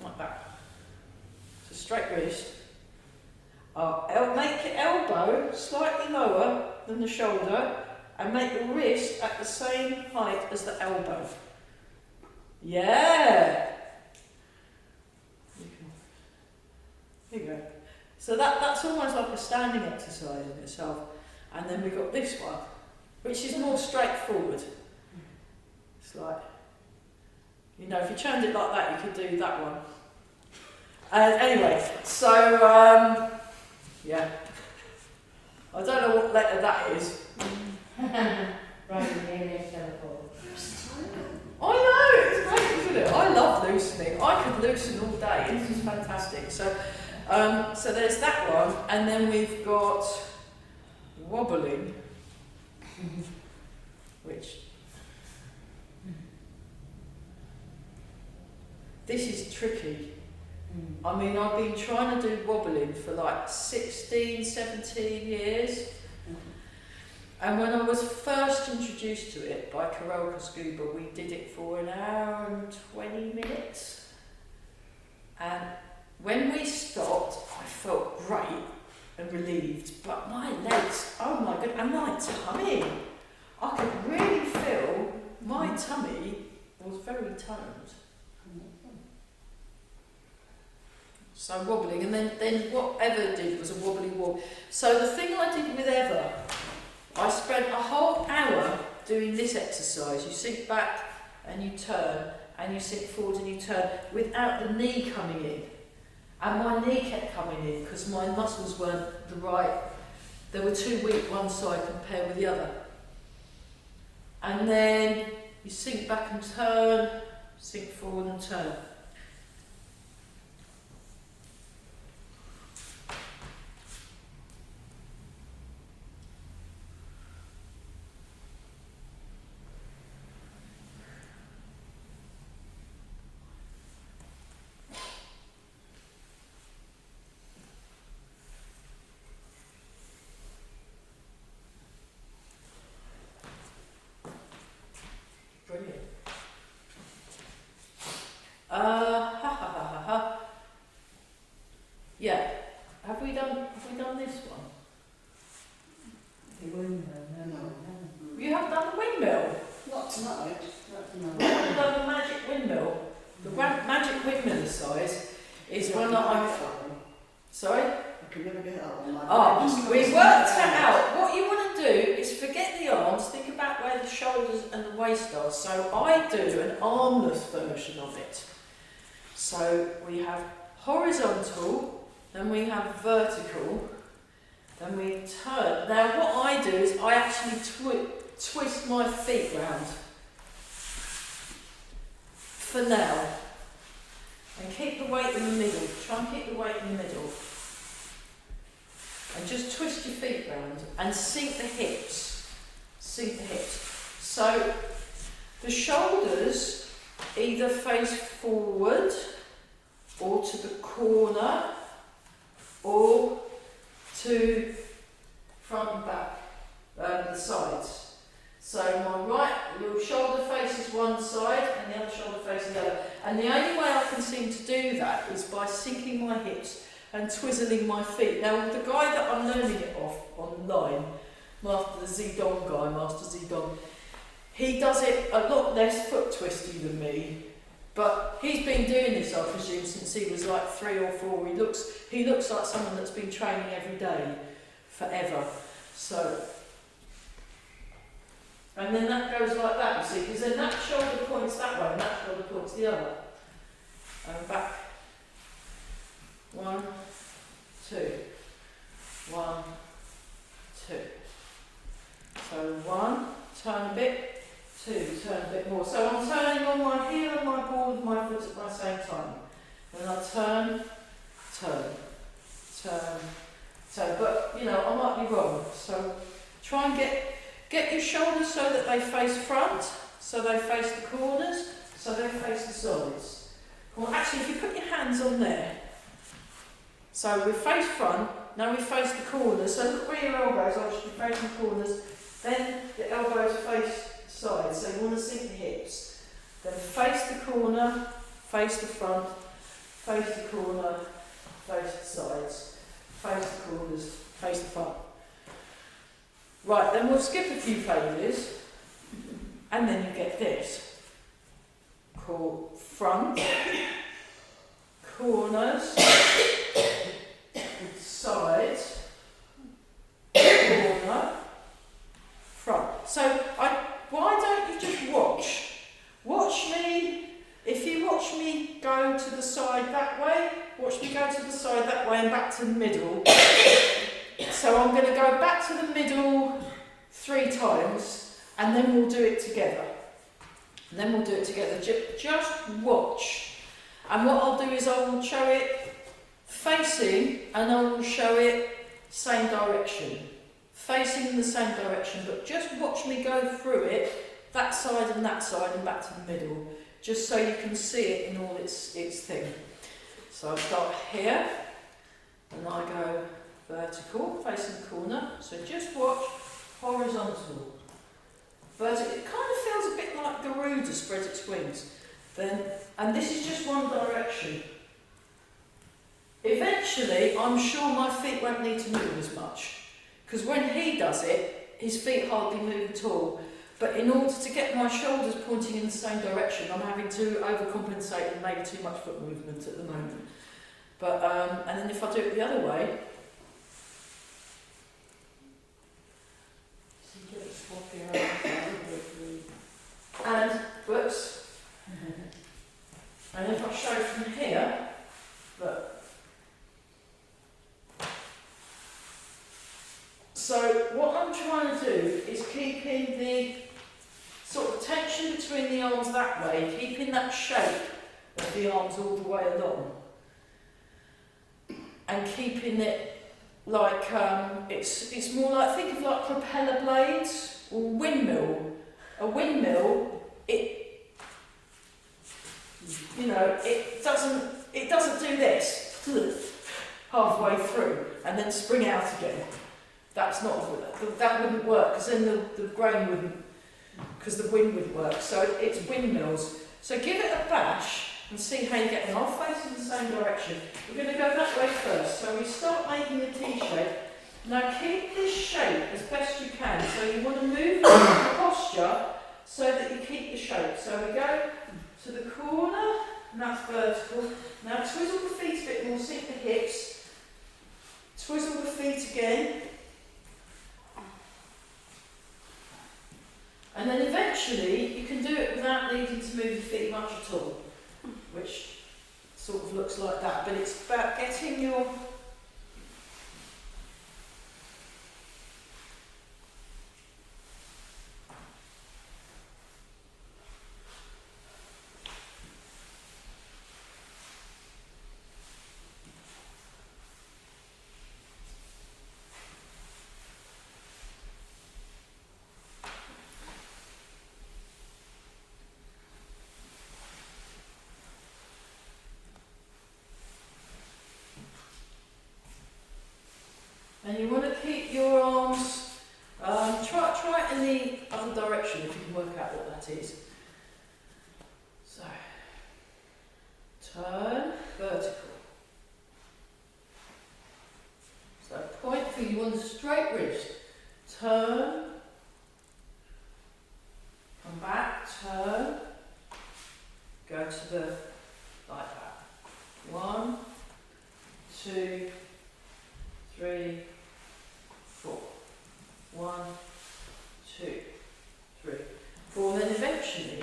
Like that. So straight wrist. Make your elbow slightly lower than the shoulder and make your wrist at the same height as the elbow. Yeah! Here you go. So that's almost like a standing exercise in itself. And then we've got this one, which is more straightforward. It's like, you know, if you turned it like that, you could do that one. Anyway, so, yeah. I don't know what letter that is. Right, nearly telephone. I know, it's great, isn't it? I love loosening. I could loosen all day. This is fantastic. So there's that one, and then we've got wobbling, which this is tricky. I mean, I've been trying to do wobbling for like 16, 17 years. And when I was first introduced to it by Karolka Scuba, we did it for an hour and 20 minutes. And when we stopped, I felt great and relieved, but my legs, oh my god, and my tummy, I could really feel my tummy was very toned. So wobbling, and then what Eva did was a wobbly wobble. So the thing I did with Eva, I spent a whole hour doing this exercise. You sink back and you turn, and you sink forward and you turn, without the knee coming in. And my knee kept coming in because my muscles weren't the right, they were too weak one side compared with the other. And then you sink back and turn, sink forward and turn. Brilliant. Yeah. Have we done this one? The windmill, no. You have done the windmill. Not tonight. You haven't done the magic windmill. The magic windmill size is one that I'm. Sorry? I can never get it out on my Oh, we worked it out. What you want to do is forget the arms, think about where the shoulders and the waist are. So I do an armless version of it. So we have horizontal, then we have vertical, then we turn. Now what I do is I actually twist my feet round. For now. And keep the weight in the middle. Try and keep the weight in the middle. And just twist your feet round and sink the hips. Sink the hips. So the shoulders either face forward or to the corner or to front and back, the sides. So my right little shoulder faces one side and the other shoulder faces the other. And the only way I can seem to do that is by sinking my hips and twizzling my feet. Now the guy that I'm learning it off online, Master Zedong, he does it a lot less foot twisty than me, but he's been doing this, I presume, since he was like 3 or 4. He looks like someone that's been training every day forever. So, and then that goes like that, you see, because then that shoulder points that way and that shoulder points the other. And back. 1, 2, 1, 2. So 1, turn a bit, 2, turn a bit more. So I'm turning on my heel and my ball with my foot at the same time. Then I turn, but you know, I might be wrong. So try and get your shoulders so that they face front, so they face the corners, so they face the sides. Well, actually, if you put your hands on there, so we face front, now we face the corners, so look where your elbows are, should be facing the corners, then the elbows face sides, so you want to sink the hips, then face the corner, face the front, face the corner, face the sides, face the corners, face the front. Right, then we'll skip a few phases, and then you get this, called front, corners, sides, corner, front. So why don't you just watch? Watch me, if you watch me go to the side that way, watch me go to the side that way and back to the middle. So I'm going to go back to the middle 3 times and then we'll do it together. Just watch. And what I'll do is I will show it facing and I will show it same direction. Facing in the same direction, but just watch me go through it, that side and back to the middle, just so you can see it in all its thing. So I start here and I go vertical, facing the corner. So just watch horizontal. Vertical. It kind of feels a bit like Garuda spreads its wings. And this is just one direction. Eventually, I'm sure my feet won't need to move as much. Because when he does it, his feet hardly move at all. But in order to get my shoulders pointing in the same direction, I'm having to overcompensate and maybe too much foot movement at the moment. But and then if I do it the other way, and whoops, and if I show from here, look. So what I'm trying to do is keeping the sort of tension between the arms that way, keeping that shape of the arms all the way along, and keeping it like it's more like, think of like propeller blades or windmill. A windmill, it doesn't do this halfway through and then spring out again. That wouldn't work, because then the grain wouldn't, because the wind wouldn't work. So it's windmills. So give it a bash and see how you get them. I'll face in the same direction. We're going to go that way first. So we start making a T shape. Now keep this shape as best you can. So you want to move the posture so that you keep the shape. So we go to the corner, and that's vertical. Now twizzle the feet a bit more, sink the hips. Twizzle the feet again. And then eventually you can do it without needing to move your feet much at all, which sort of looks like that. But it's about getting your and you want to keep your arms, try it in the other direction if you can work out what that is. So, turn, vertical. So point for you on the straight wrist. Turn, come back, turn, go to the, like that. 1, 2, 3, 4. 1, 2, 3, 4. Then eventually,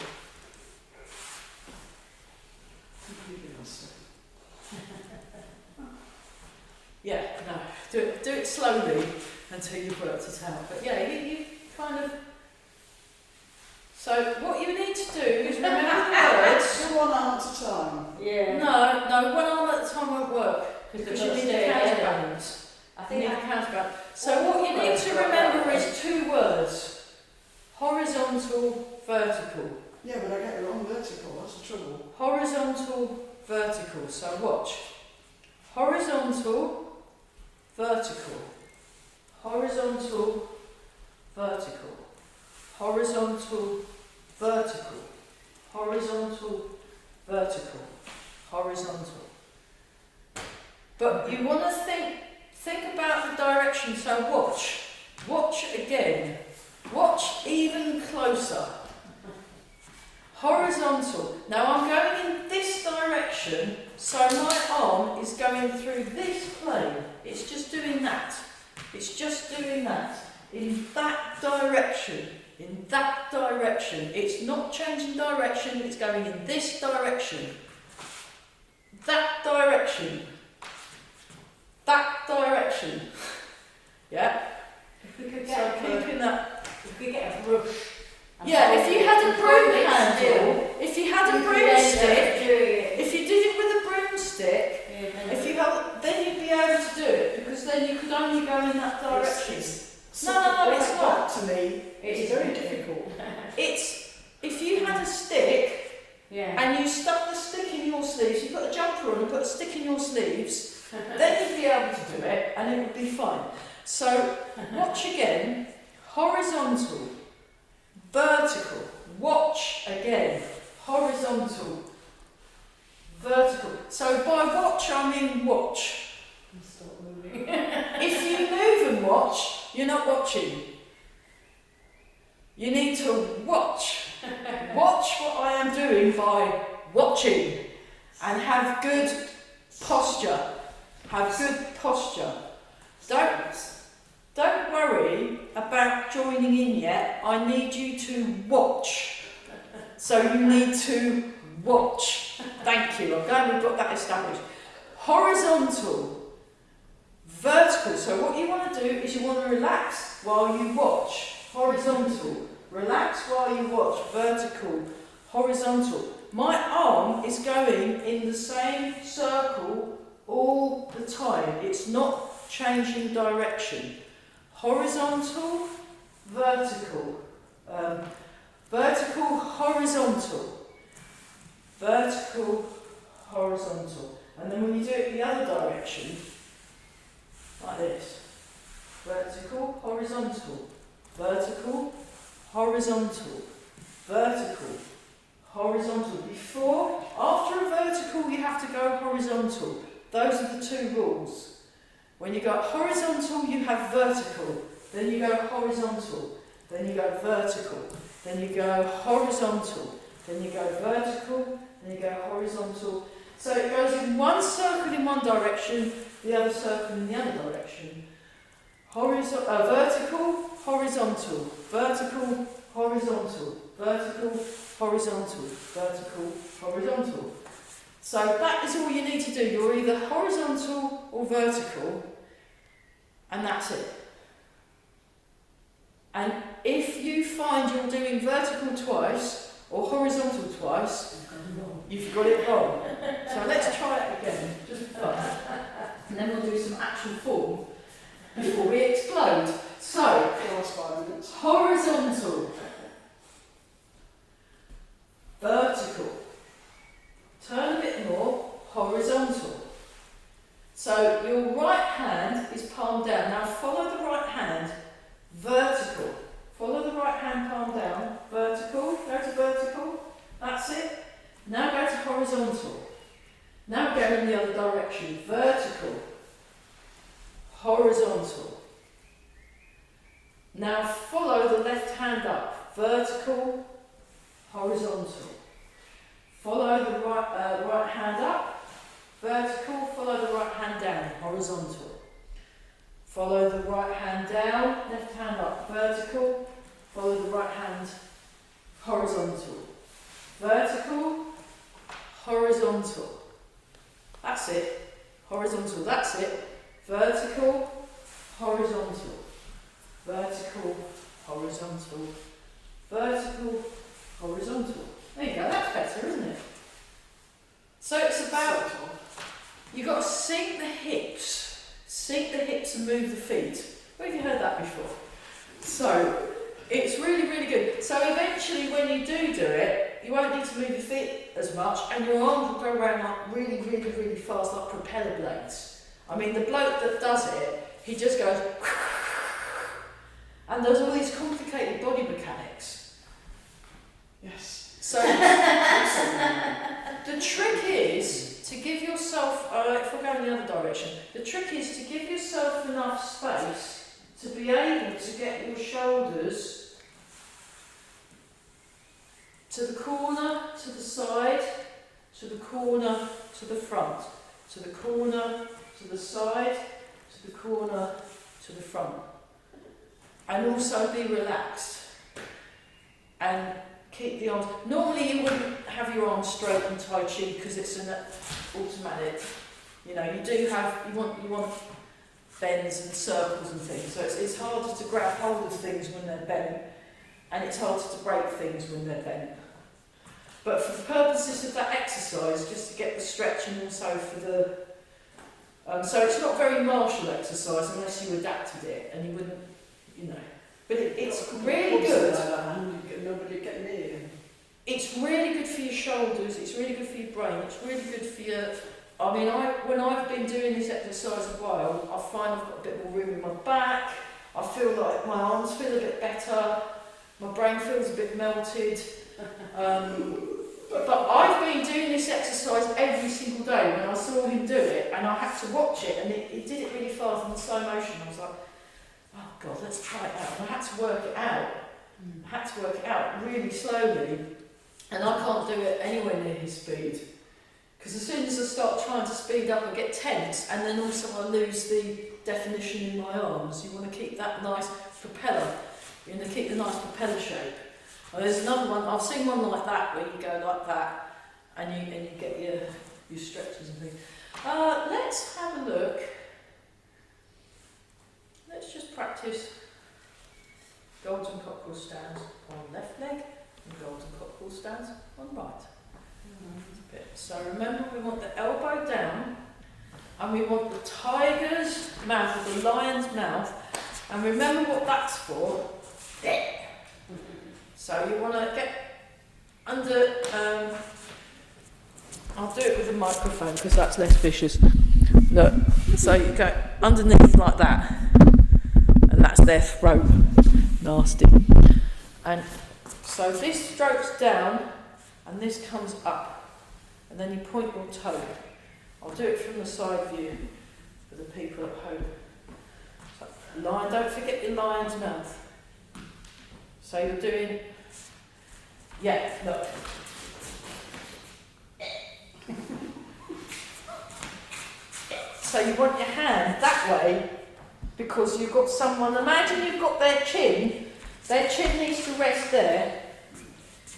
yeah, no, do it slowly until you've worked it out. But yeah, you kind of. So what you need to do is remember the words. Do one arm at a time. Yeah. No, one arm at a time won't work because you need a counterbalance. I think You need a counterbalance. So what you need to remember is 2 words: horizontal, vertical. Yeah, but I get it wrong vertical, that's the trouble. Horizontal, vertical. So watch. Horizontal, vertical. Horizontal, vertical. Horizontal, vertical. Horizontal, vertical. Horizontal. But you want to think about the direction, so watch again, watch even closer. Horizontal. Now I'm going in this direction, so my arm is going through this plane. It's just doing that. It's just doing that. In that direction. In that direction. It's not changing direction, it's going in this direction. That direction. That direction. Yeah? If we could So get keeping that. if we get a brush. and Yeah, hold if you it had a and broom hold it handle, if you had a still, you could end up broomstick, doing it. if you did it with a broomstick, Yeah, then if you held, then you'd be able to do it because then you could only go in that direction. It's No, like it's not. that to me. It's very difficult. It's if you had a stick yeah. and you stuck the stick in your sleeves, you put a jumper on and put a stick in your sleeves, then you'd be able to do it and it would be fine. So watch again, horizontal, vertical, watch again, horizontal, vertical. So by watch I mean watch. Stop moving. If you move and watch, you're not watching. You need to watch. Watch what I am doing by watching and have good posture. Have good posture. Don't worry about joining in yet. I need you to watch. So you need to watch. Thank you. I'm glad we've got that established. Horizontal, vertical. So what you want to do is you want to relax while you watch. Horizontal. Relax while you watch. Vertical. Horizontal. My arm is going in the same circle all the time. It's not changing direction. Horizontal, vertical. Vertical, horizontal. Vertical, horizontal. And then when you do it the other direction, like this. Vertical, horizontal. Vertical, horizontal. Vertical, horizontal. After a vertical, you have to go horizontal. Those are the two rules. When you go horizontal, you have vertical. Then you go horizontal. Then you go vertical. Then you go horizontal. Then you go vertical. Then you go horizontal. So it goes in one circle in one direction, the other circle in the other direction. Vertical, horizontal. Vertical, horizontal. Vertical, horizontal. Vertical, horizontal. So that is all you need to do. You're either horizontal or vertical, and that's it. And if you find you're doing vertical twice or horizontal twice, you've got it wrong. So let's try it again, just for fun. And then we'll do some actual form before we explode. So, Last 5 minutes. horizontal, vertical. Turn a bit more, horizontal. So your right hand is palm down. Now follow the right hand, vertical. Follow the right hand palm down, vertical, go to vertical, that's it. Now go to horizontal. Now go in the other direction, vertical, horizontal. Now follow the left hand up, vertical, horizontal. Follow the right hand up, vertical, follow the right hand down, horizontal. Follow the right hand down, left hand up, vertical, follow the right hand, horizontal. Vertical, horizontal. That's it. Horizontal, that's it. Vertical, horizontal. Vertical, horizontal. Vertical, horizontal. There you go, that's better, isn't it? So it's about, you've got to sink the hips and move the feet. Where have you heard that before? So it's really, really good. So eventually when you do it, you won't need to move your feet as much and your arms will go around like really, really, really fast like propeller blades. I mean, the bloke that does it, he just goes and there's all these complicated body mechanics. Yes. So the trick is to give yourself, if we're going the other direction, the trick is to give yourself enough space to be able to get your shoulders to the corner, to the side, to the corner, to the front, to the corner, to the side, to the corner, to the front. And also be relaxed. And keep the arms. Normally you wouldn't have your arms straight and Tai Chi because it's an automatic. You know, you want bends and circles and things. So it's harder to grab hold of things when they're bent, and it's harder to break things when they're bent. But for the purposes of that exercise, just to get the stretch and also for the so it's not very martial exercise unless you adapted it, and you wouldn't, you know. But it's really good. Nobody get near you. It's really good for your shoulders, it's really good for your brain, it's really good for your... I mean, when I've been doing this exercise a while, I find I've got a bit more room in my back, I feel like my arms feel a bit better, my brain feels a bit melted. But I've been doing this exercise every single day when I saw him do it, and I had to watch it, and he did it really fast in slow motion. I was like, oh God, let's try it out. And I had to work it out. I had to work it out really slowly, and I can't do it anywhere near his speed. Because as soon as I start trying to speed up, I get tense, and then also I lose the definition in my arms. You want to keep that nice propeller. You want to keep the nice propeller shape. Well, there's another one, I've seen one like that, where you go like that, and you get your stretches and things. Let's have a look. Let's just practice golden cockerel stands on left leg and golden cockerel stands on right. So remember, we want the elbow down, and we want the tiger's mouth, or the lion's mouth, and remember what that's for. So you want to get under, I'll do it with a microphone because that's less vicious. Look, so you go underneath like that, and that's their throat. Nasty. And so this strokes down, and this comes up, and then you point your toe. I'll do it from the side view for the people at home. So, lion, don't forget your lion's mouth. So you're doing, yeah, look. So you want your hand that way because you've got someone, imagine you've got their chin needs to rest there.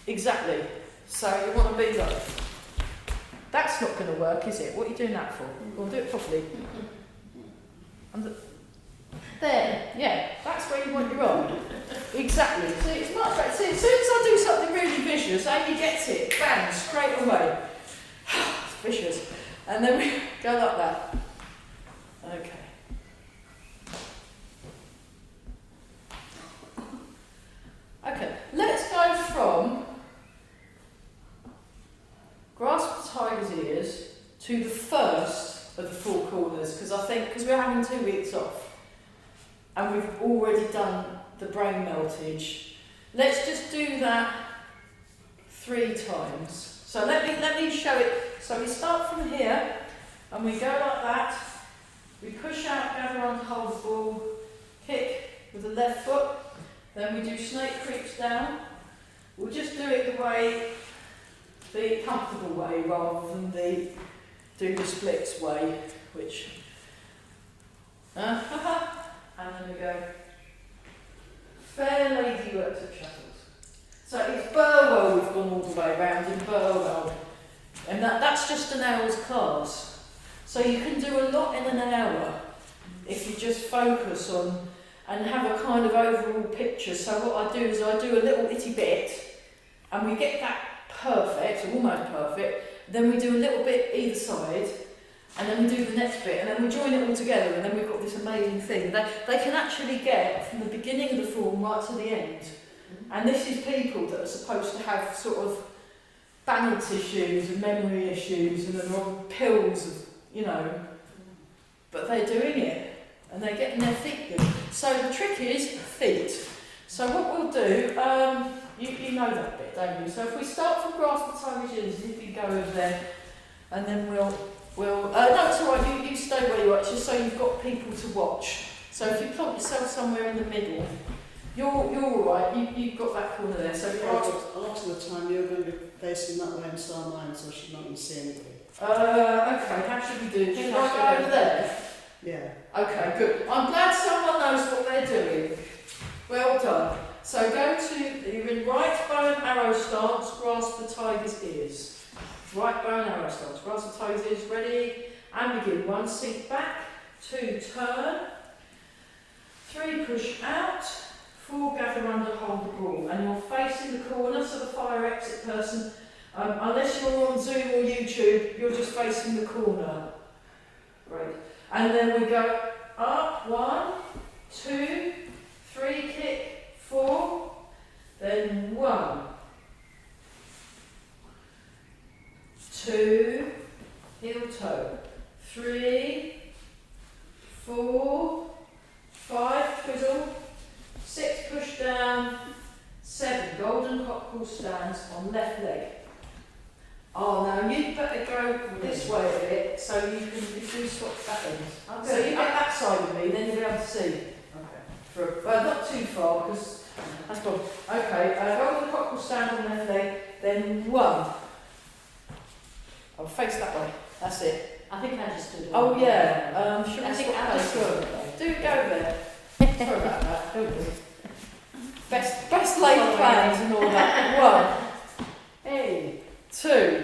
Exactly. So you want to be like, that's not going to work, is it? What are you doing that for? We'll do it properly. There, yeah, that's where you want your arm. Exactly. See, it's much better. See, as soon as I do something really vicious, Amy gets it, bang, straight away. It's vicious. And then we go like that. Okay. Okay, let's go from grasp the tiger's ears to the first of the four corners, because I think, because we're having 2 weeks off, and we've already done the brain meltage. Let's just do that 3 times. So let me show it. So we start from here, and we go like that. We push out, gather on, hold the ball, kick with the left foot. Then we do snake creeps down. We'll just do it the comfortable way, rather than do the splits way, which. And then we go, fair lady works at shuttles. So it's Burwell, we've gone all the way around in Burwell. And that's just an hour's class. So you can do a lot in an hour if you just focus on and have a kind of overall picture. So what I do is I do a little itty bit, and we get that perfect, almost perfect. Then we do a little bit either side, and then we do the next bit, and then we join it all together, and then we've got this amazing thing. They can actually get from the beginning of the form right to the end. And this is people that are supposed to have sort of balance issues and memory issues, and they're on pills, but they're doing it, and they're getting their feet good. So the trick is feet. So what we'll do, you know that bit, don't you? So if we start from grasp the tiger's ears, if you go over there, and then we'll no, it's all right, you stay where you are, it's just so you've got people to watch. So if you plonk yourself somewhere in the middle, you're all right, you've got that corner there. So Yeah, but a lot of the time you're going to be facing that way and star mine, so she's not going to see anybody. Okay, how should we do? Should I go over there? Yeah. Okay, good. I'm glad someone knows what they're doing. Well done. So go to, you're in right bow and arrow stance, grasp the tiger's ears. Right bow and arrow stance, grasp the tiger's ears, ready, and begin. 1, sink back, 2, turn, 3, push out, 4, gather under, hold the ball. And you're facing the corner, so the fire exit person, unless you're on Zoom or YouTube, you're just facing the corner. Great. And then we go up, 1, 2, 3, kick, 4, then 1, 2, heel toe, 3, 4, 5, twiddle, 6, push down, 7, golden cockerel stands on left leg. Oh, now you'd better go this way a bit, so you can, if you swap that in. So you get that side of me, then you'll be able to see. Okay. Well, not too far, because that's good. Okay, golden cockerel stand on left leg, then 1. I'll face that way, that's it. I think I just did it. Oh yeah, should I we think swap I just over? did it. Do go there. Sorry about that, don't we? Best laid plans and all that. 1, hey, 2.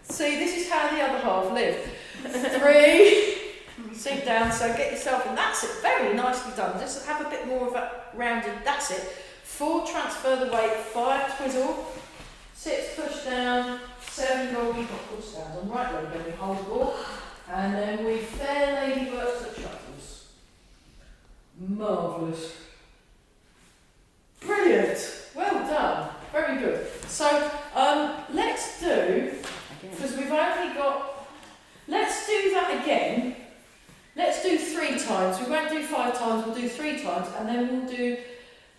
See, this is how the other half live. 3, sink down, so get yourself, and that's it, very nicely done. Just have a bit more of a rounded, that's it. 4, transfer the weight, 5, twiddle, 6, push down, 7, golden cockerel stands on right leg, then we hold the ball, and then we fair lady works at shuttles. Marvellous. Brilliant. Well done. Very good. So, let's do, because we've only got, let's do that again. Let's do 3 times. We won't do 5 times, we'll do 3 times, and then we'll do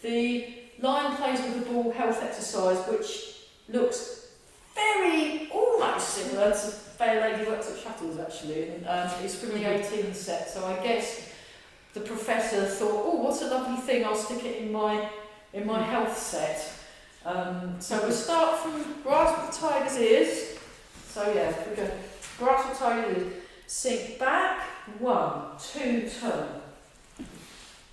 the line plays with the ball health exercise, which looks very, almost similar to Fair Lady Works at Shuttles, actually. And, it's from the 18th set, so I guess the professor thought, oh, what a lovely thing, I'll stick it in my health set. So we'll start from grasp the tiger's ears. So yeah, we go grasp the tiger's ears, sink back, 1, 2, turn,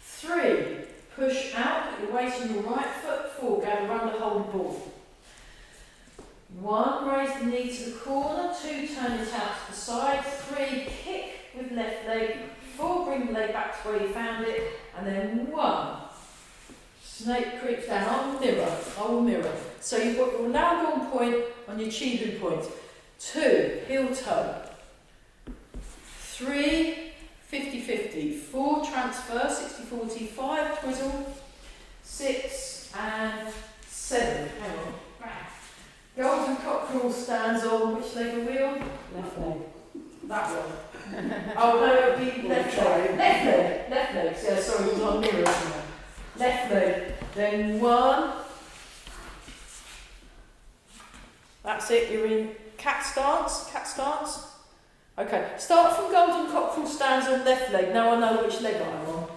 3, push out, put your weight on your right foot, 4, gather under, hold the ball. 1, raise the knee to the corner, 2, turn it out to the side, 3, kick with left leg, 4, bring the leg back to where you found it, and then 1, snake creeps down, I will mirror. So you've got your Laogon point on your Chihu point, 2, heel toe, 3, 50-50, 4, transfer, 60-40, 5, twiddle, 6, and 7, hang on. Golden cockerel stands on, which leg are we on? Left leg. That one. Oh no, it would be left leg. Left leg, yeah, sorry, it was on mirror, isn't it? Left leg, then 1. That's it, you're in cat stance. Okay, start from golden cockerel stands on left leg, now I know which leg I'm on.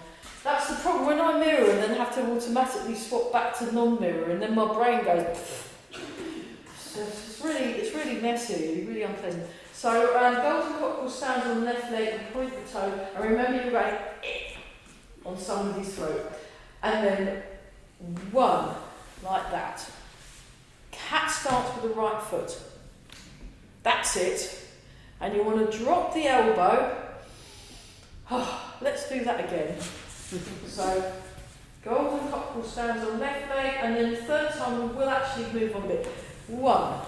That's the problem, when I mirror and then have to automatically swap back to non-mirror and then my brain goes it's really messy, really unpleasant. So golden cockerel stands on the left leg and point the toe, and remember you're going on somebody's throat. And then 1, like that. Cat stance with the right foot. That's it. And you want to drop the elbow. Oh, let's do that again. So golden cockerel stands on left leg, and then the third time we'll actually move on a bit. 1.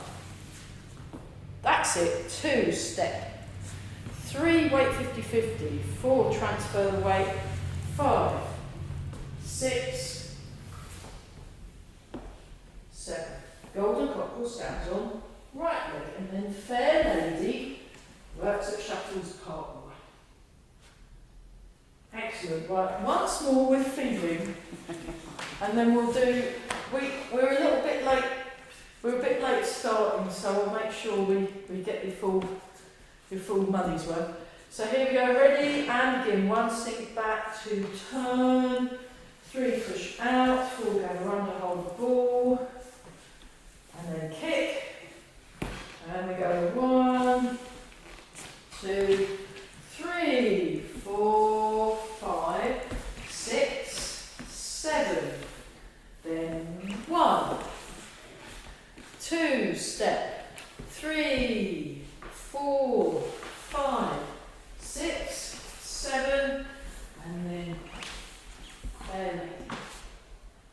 That's it. 2, step. 3, weight 50-50. 4, transfer the weight. 5, 6, 7. Golden cockerel stands on right leg, and then fair lady works at shuttles partner. Excellent. Right, once more with feeling, and then we'll do. We're a little bit late. We're a bit late starting, so we'll make sure we get the full your full money's worth. So here we go, ready, and again, 1 sink back, 2 turn, 3 push out, 4 go around to hold the ball, and then kick, and we go 1, 2, 3, 4, 5, 6, 7, then 1, 2, step, 3, 4, 5, 6, 7, and then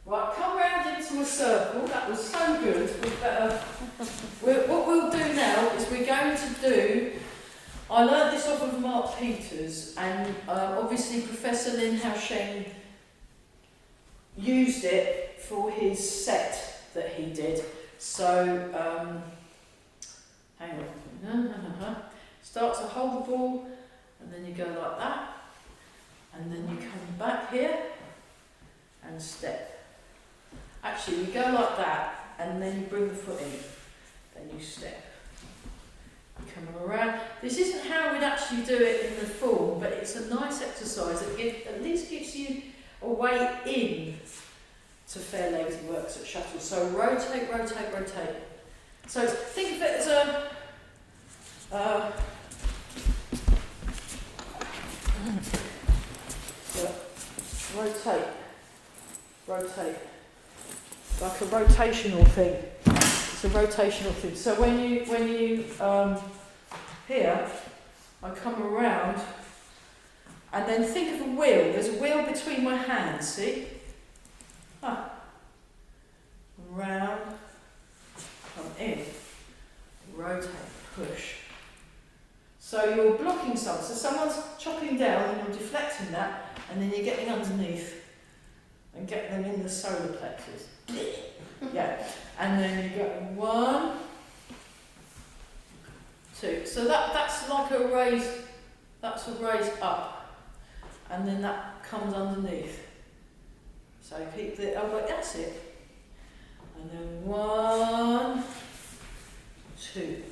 right, come round into a circle. That was so good. What we'll do now is we're going to do, I learnt this off of Mark Peters, and obviously Professor Lin Hao-sheng used it for his set that he did. So, hang on. Start to hold the ball, and then you go like that, and then you come back here and step. Actually, you go like that, and then you bring the foot in, then you step. You come around. This isn't how we'd actually do it in the form, but it's a nice exercise that at least gives you a way in to Fair Lady Works at Shuttle. So rotate, rotate, rotate. So think of it as a rotate, rotate, like a rotational thing. It's a rotational thing. So when you here, I come around, and then think of a wheel. There's a wheel between my hands. See? Round, come in, rotate, push. So you're blocking something. So someone's chopping down, and you're deflecting that, and then you're getting underneath and getting them in the solar plexus. Yeah, and then you go 1, 2. So that's like a raise. That's a raise up, and then that comes underneath. So keep the elbow. That's it. And then 1, 2,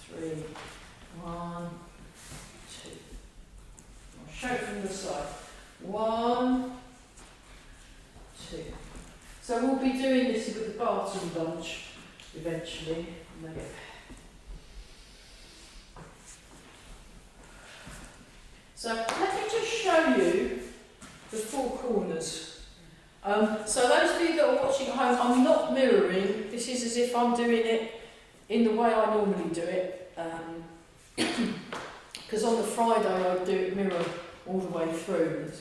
3, 1, 2. I'll show it from the side. 1, 2. So we'll be doing this with the Barton bunch eventually. So let me just show you the 4 corners. So those of you that are watching at home, I'm not mirroring. This is as if I'm doing it in the way I normally do it. Because on the Friday I do it mirror all the way through.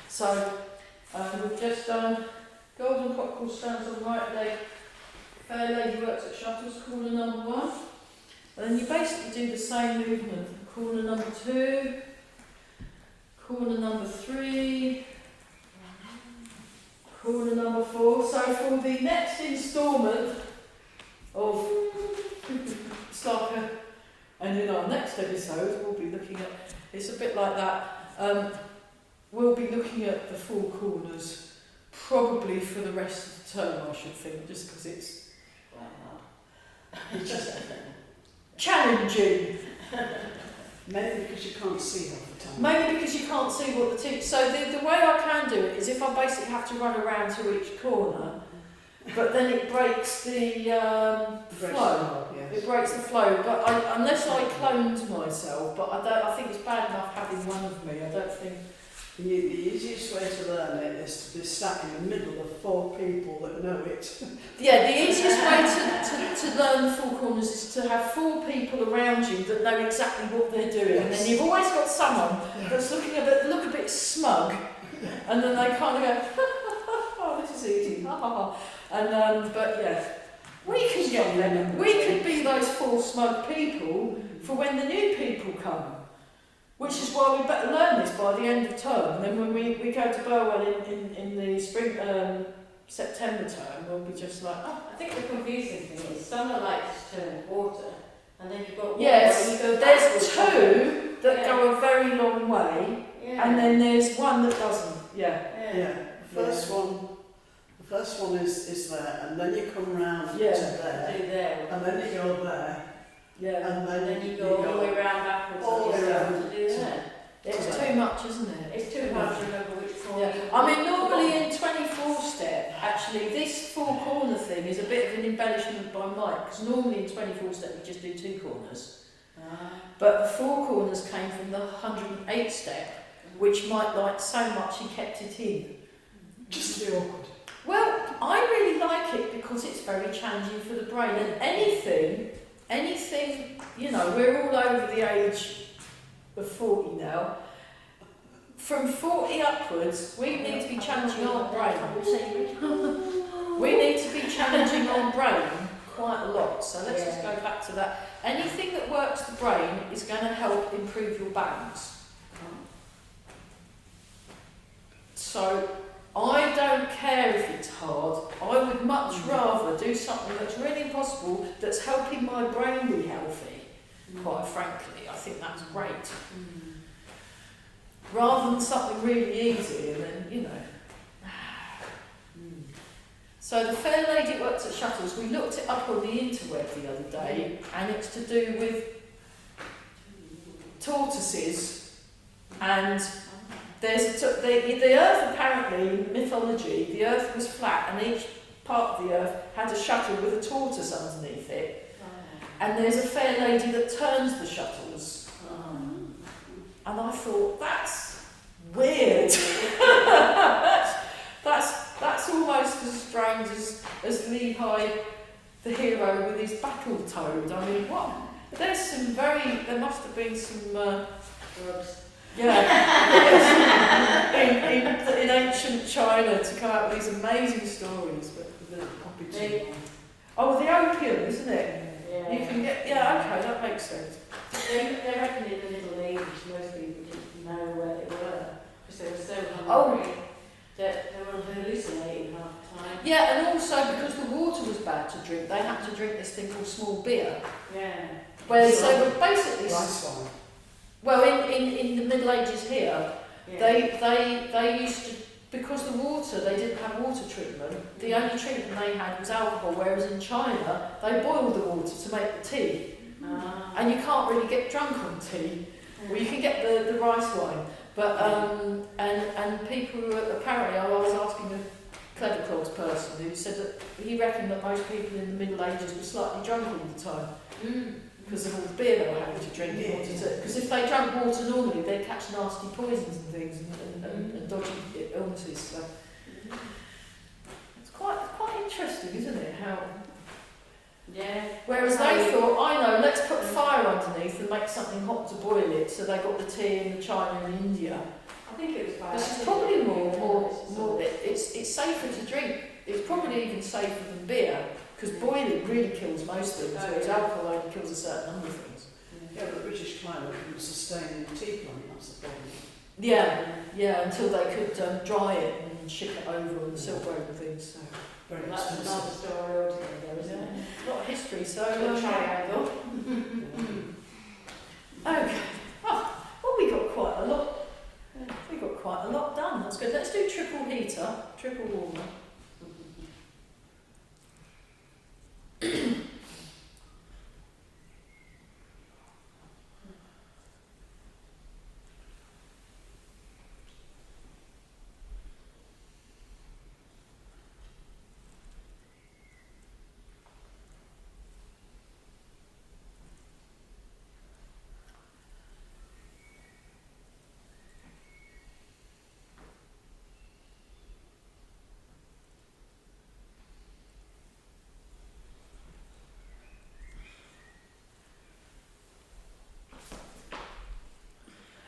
So we've just done golden cockle stands on right leg, Fair Lady Works at Shuttles, corner number 1. And then you basically do the same movement. Corner number 2, corner number 3, corner number 4. So for the next instalment of Starker, and in our next episode we'll be looking at, it's a bit like that, we'll be looking at the 4 corners probably for the rest of the term, I should think, just because it's just challenging. Maybe because you can't see half the time. Maybe because you can't see what the teacher... So the way I can do it is if I basically have to run around to each corner, but then it breaks the flow. Yes. It breaks the flow. But unless I cloned myself, but I think it's bad enough having one of me. I don't think... The easiest way to learn it is to be sat in the middle of 4 people that know it. Yeah, the easiest way to learn the 4 corners is to have 4 people around you that know exactly what they're doing. Yes. And then you've always got someone that's look a bit smug, and then they kind of go, oh, this is easy, ha ha ha. And but yeah, we could get them. We could be those 4 smug people for when the new people come. Which is why we better learn this by the end of term. And then when we go to Burwell in the spring September term, we'll be just like, oh. I think the confusing thing is summer likes to turn water, and then you've got water. Yes, and you go there's backwards. 2 that go a very long way, and then there's 1 that doesn't. Yeah. The first one is there, and then you come round to there, Do there. and then you go there, Yeah. and And then you go all the way around backwards. all the way around. To do that. It's too much, isn't it? It's too hard to remember which corner. Yeah. I mean, normally in 24 step, actually, this 4 corner thing is a bit of an embellishment by Mike, because normally in 24 step we just do 2 corners. But the 4 corners came from the 108 step, which Mike liked so much he kept it in. Just to be awkward. Well, I really like it because it's very challenging for the brain, and anything, you know, we're all over the age of 40 now. From 40 upwards, we need to be challenging our brain. We need to be challenging our brain quite a lot. So let's just go back to that. Anything that works the brain is going to help improve your balance. So I don't care if it's hard. I would much rather do something that's really impossible, that's helping my brain be healthy, quite frankly. I think that's great. Rather than something really easy and then, you know. So the fair lady works at Shuttles. We looked it up on the interweb the other day, and it's to do with tortoises. And there's the Earth, apparently, in mythology, the Earth was flat, and each part of the Earth had a shuttle with a tortoise underneath it. And there's a fair lady that turns the shuttles. And I thought, that's weird. that's almost as strange as Lehi, the hero, with his battle toad. I mean, what? There must have been some Drugs. Yeah, in ancient China to come out with these amazing stories. But the They- the opium, isn't it? Yeah. You can get, okay, that makes sense. They reckon in the Middle Ages most people didn't know where they were because they were so Oh. hungry that they were hallucinating half the time. Yeah, and also because the water was bad to drink, they had to drink this thing called small beer. Yeah. Whereas they were basically, Rice wine. well, in the Middle Ages here, Yeah. they used to, because the water, they didn't have water treatment, the only treatment they had was alcohol, whereas in China, they boiled the water to make the tea. And you can't really get drunk on tea. Well, you can get the rice wine, but and people who apparently, I was asking a clever clogs person who said that he reckoned that most people in the Middle Ages were slightly drunk all the time because of all the beer they were having to drink. Because if they drank water normally, they'd catch nasty poisons and things and dodgy illnesses. So it's quite interesting, isn't it? How. Yeah. Whereas they thought, I know, let's put fire underneath and make something hot to boil it. So they got the tea in China and India. I think it was by This is probably more. It's safer to drink. It's probably even safer than beer because boiling really kills most things, whereas alcohol only kills a certain number of things. Yeah, but British climate couldn't sustain the tea plant, that's the problem. Yeah, until they could dry it and ship it over on the Silk Road and things. So. Very That's expensive. another story altogether, isn't it? A lot of history, so. The triangle. Okay. Oh, well, we got quite a lot. We got quite a lot done. That's good. Let's do triple heater, triple warmer.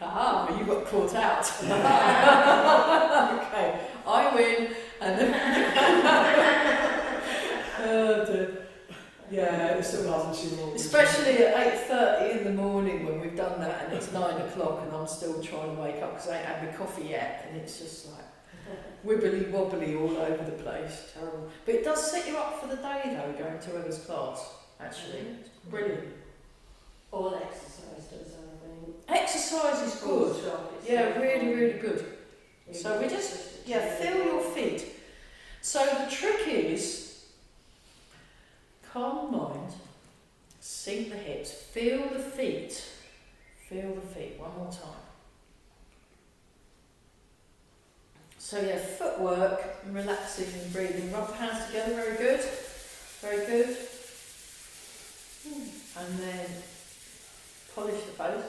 Aha, you got caught out. Okay, I win, and then oh dear. Yeah, It's still not she will. especially at 8:30 in the morning when we've done that, and it's 9 o'clock, and I'm still trying to wake up because I ain't had my coffee yet, and it's just like wibbly wobbly all over the place. Terrible. But it does set you up for the day though, going to Emma's class. Actually, it's brilliant. All exercise does, I think. Exercise is good. Yeah, really good. So we just, feel your feet. So the trick is calm mind, Sink the hips. Feel the feet. Feel the feet. One more time. So yeah, footwork and relaxing and breathing. Rub the hands together. Very good. Very good. And then polish the face.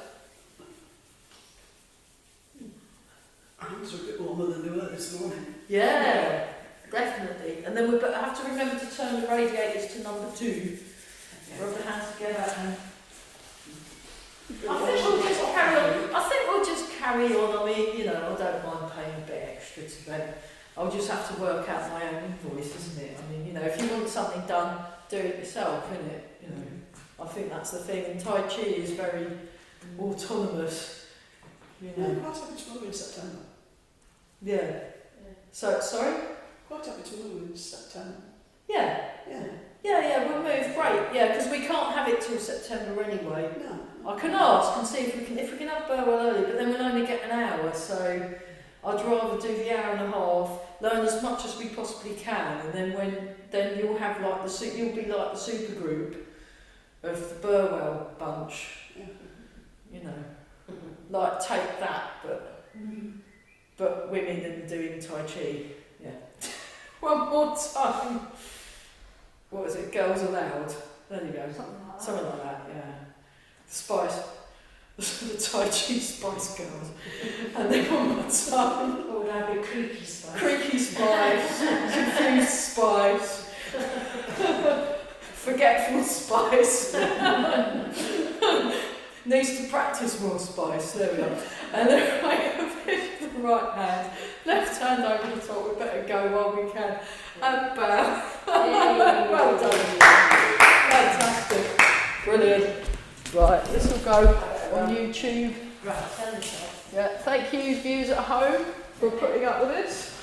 Hands are a bit warmer than they were this morning. Yeah, definitely. And then we have to remember to turn the radiators to number 2. Rub the hands together and I think we'll just carry on. I think we'll just carry on. I mean, you know, I don't mind paying a bit extra to them. I'll just have to work out my own invoice, isn't it? I mean, you know, if you want something done, do it yourself, isn't it? You know, I think that's the thing. And Tai Chi is very autonomous. You Yeah, know. quite happy to move in September. Yeah. So sorry. Quite happy to move in September. Yeah. Yeah. Yeah, we'll move. Great. Yeah, because we can't have it till September anyway. No. I can ask and see if we can have Burwell early, but then we'll only get an hour, so I'd rather do the hour and a half, learn as much as we possibly can, and then you'll have like you'll be like the super group of the Burwell bunch. Yeah. You know, like take that, but women and doing Tai Chi. Yeah. One more time. What is it? Girls Aloud. There you go. Something like that, yeah. Spice. The Tai Chi Spice Girls. And then one more time. Oh, that'd be creaky spice. Creaky Spice. Confused Spice. Forgetful Spice. Needs to practice more Spice. There we go. And then I have the right hand. Left hand over the top. We better go while we can. And bow. Well done. Fantastic. Brilliant. Right, this will go on YouTube. Right, tell the shop. Yeah, thank you viewers at home for putting up with this.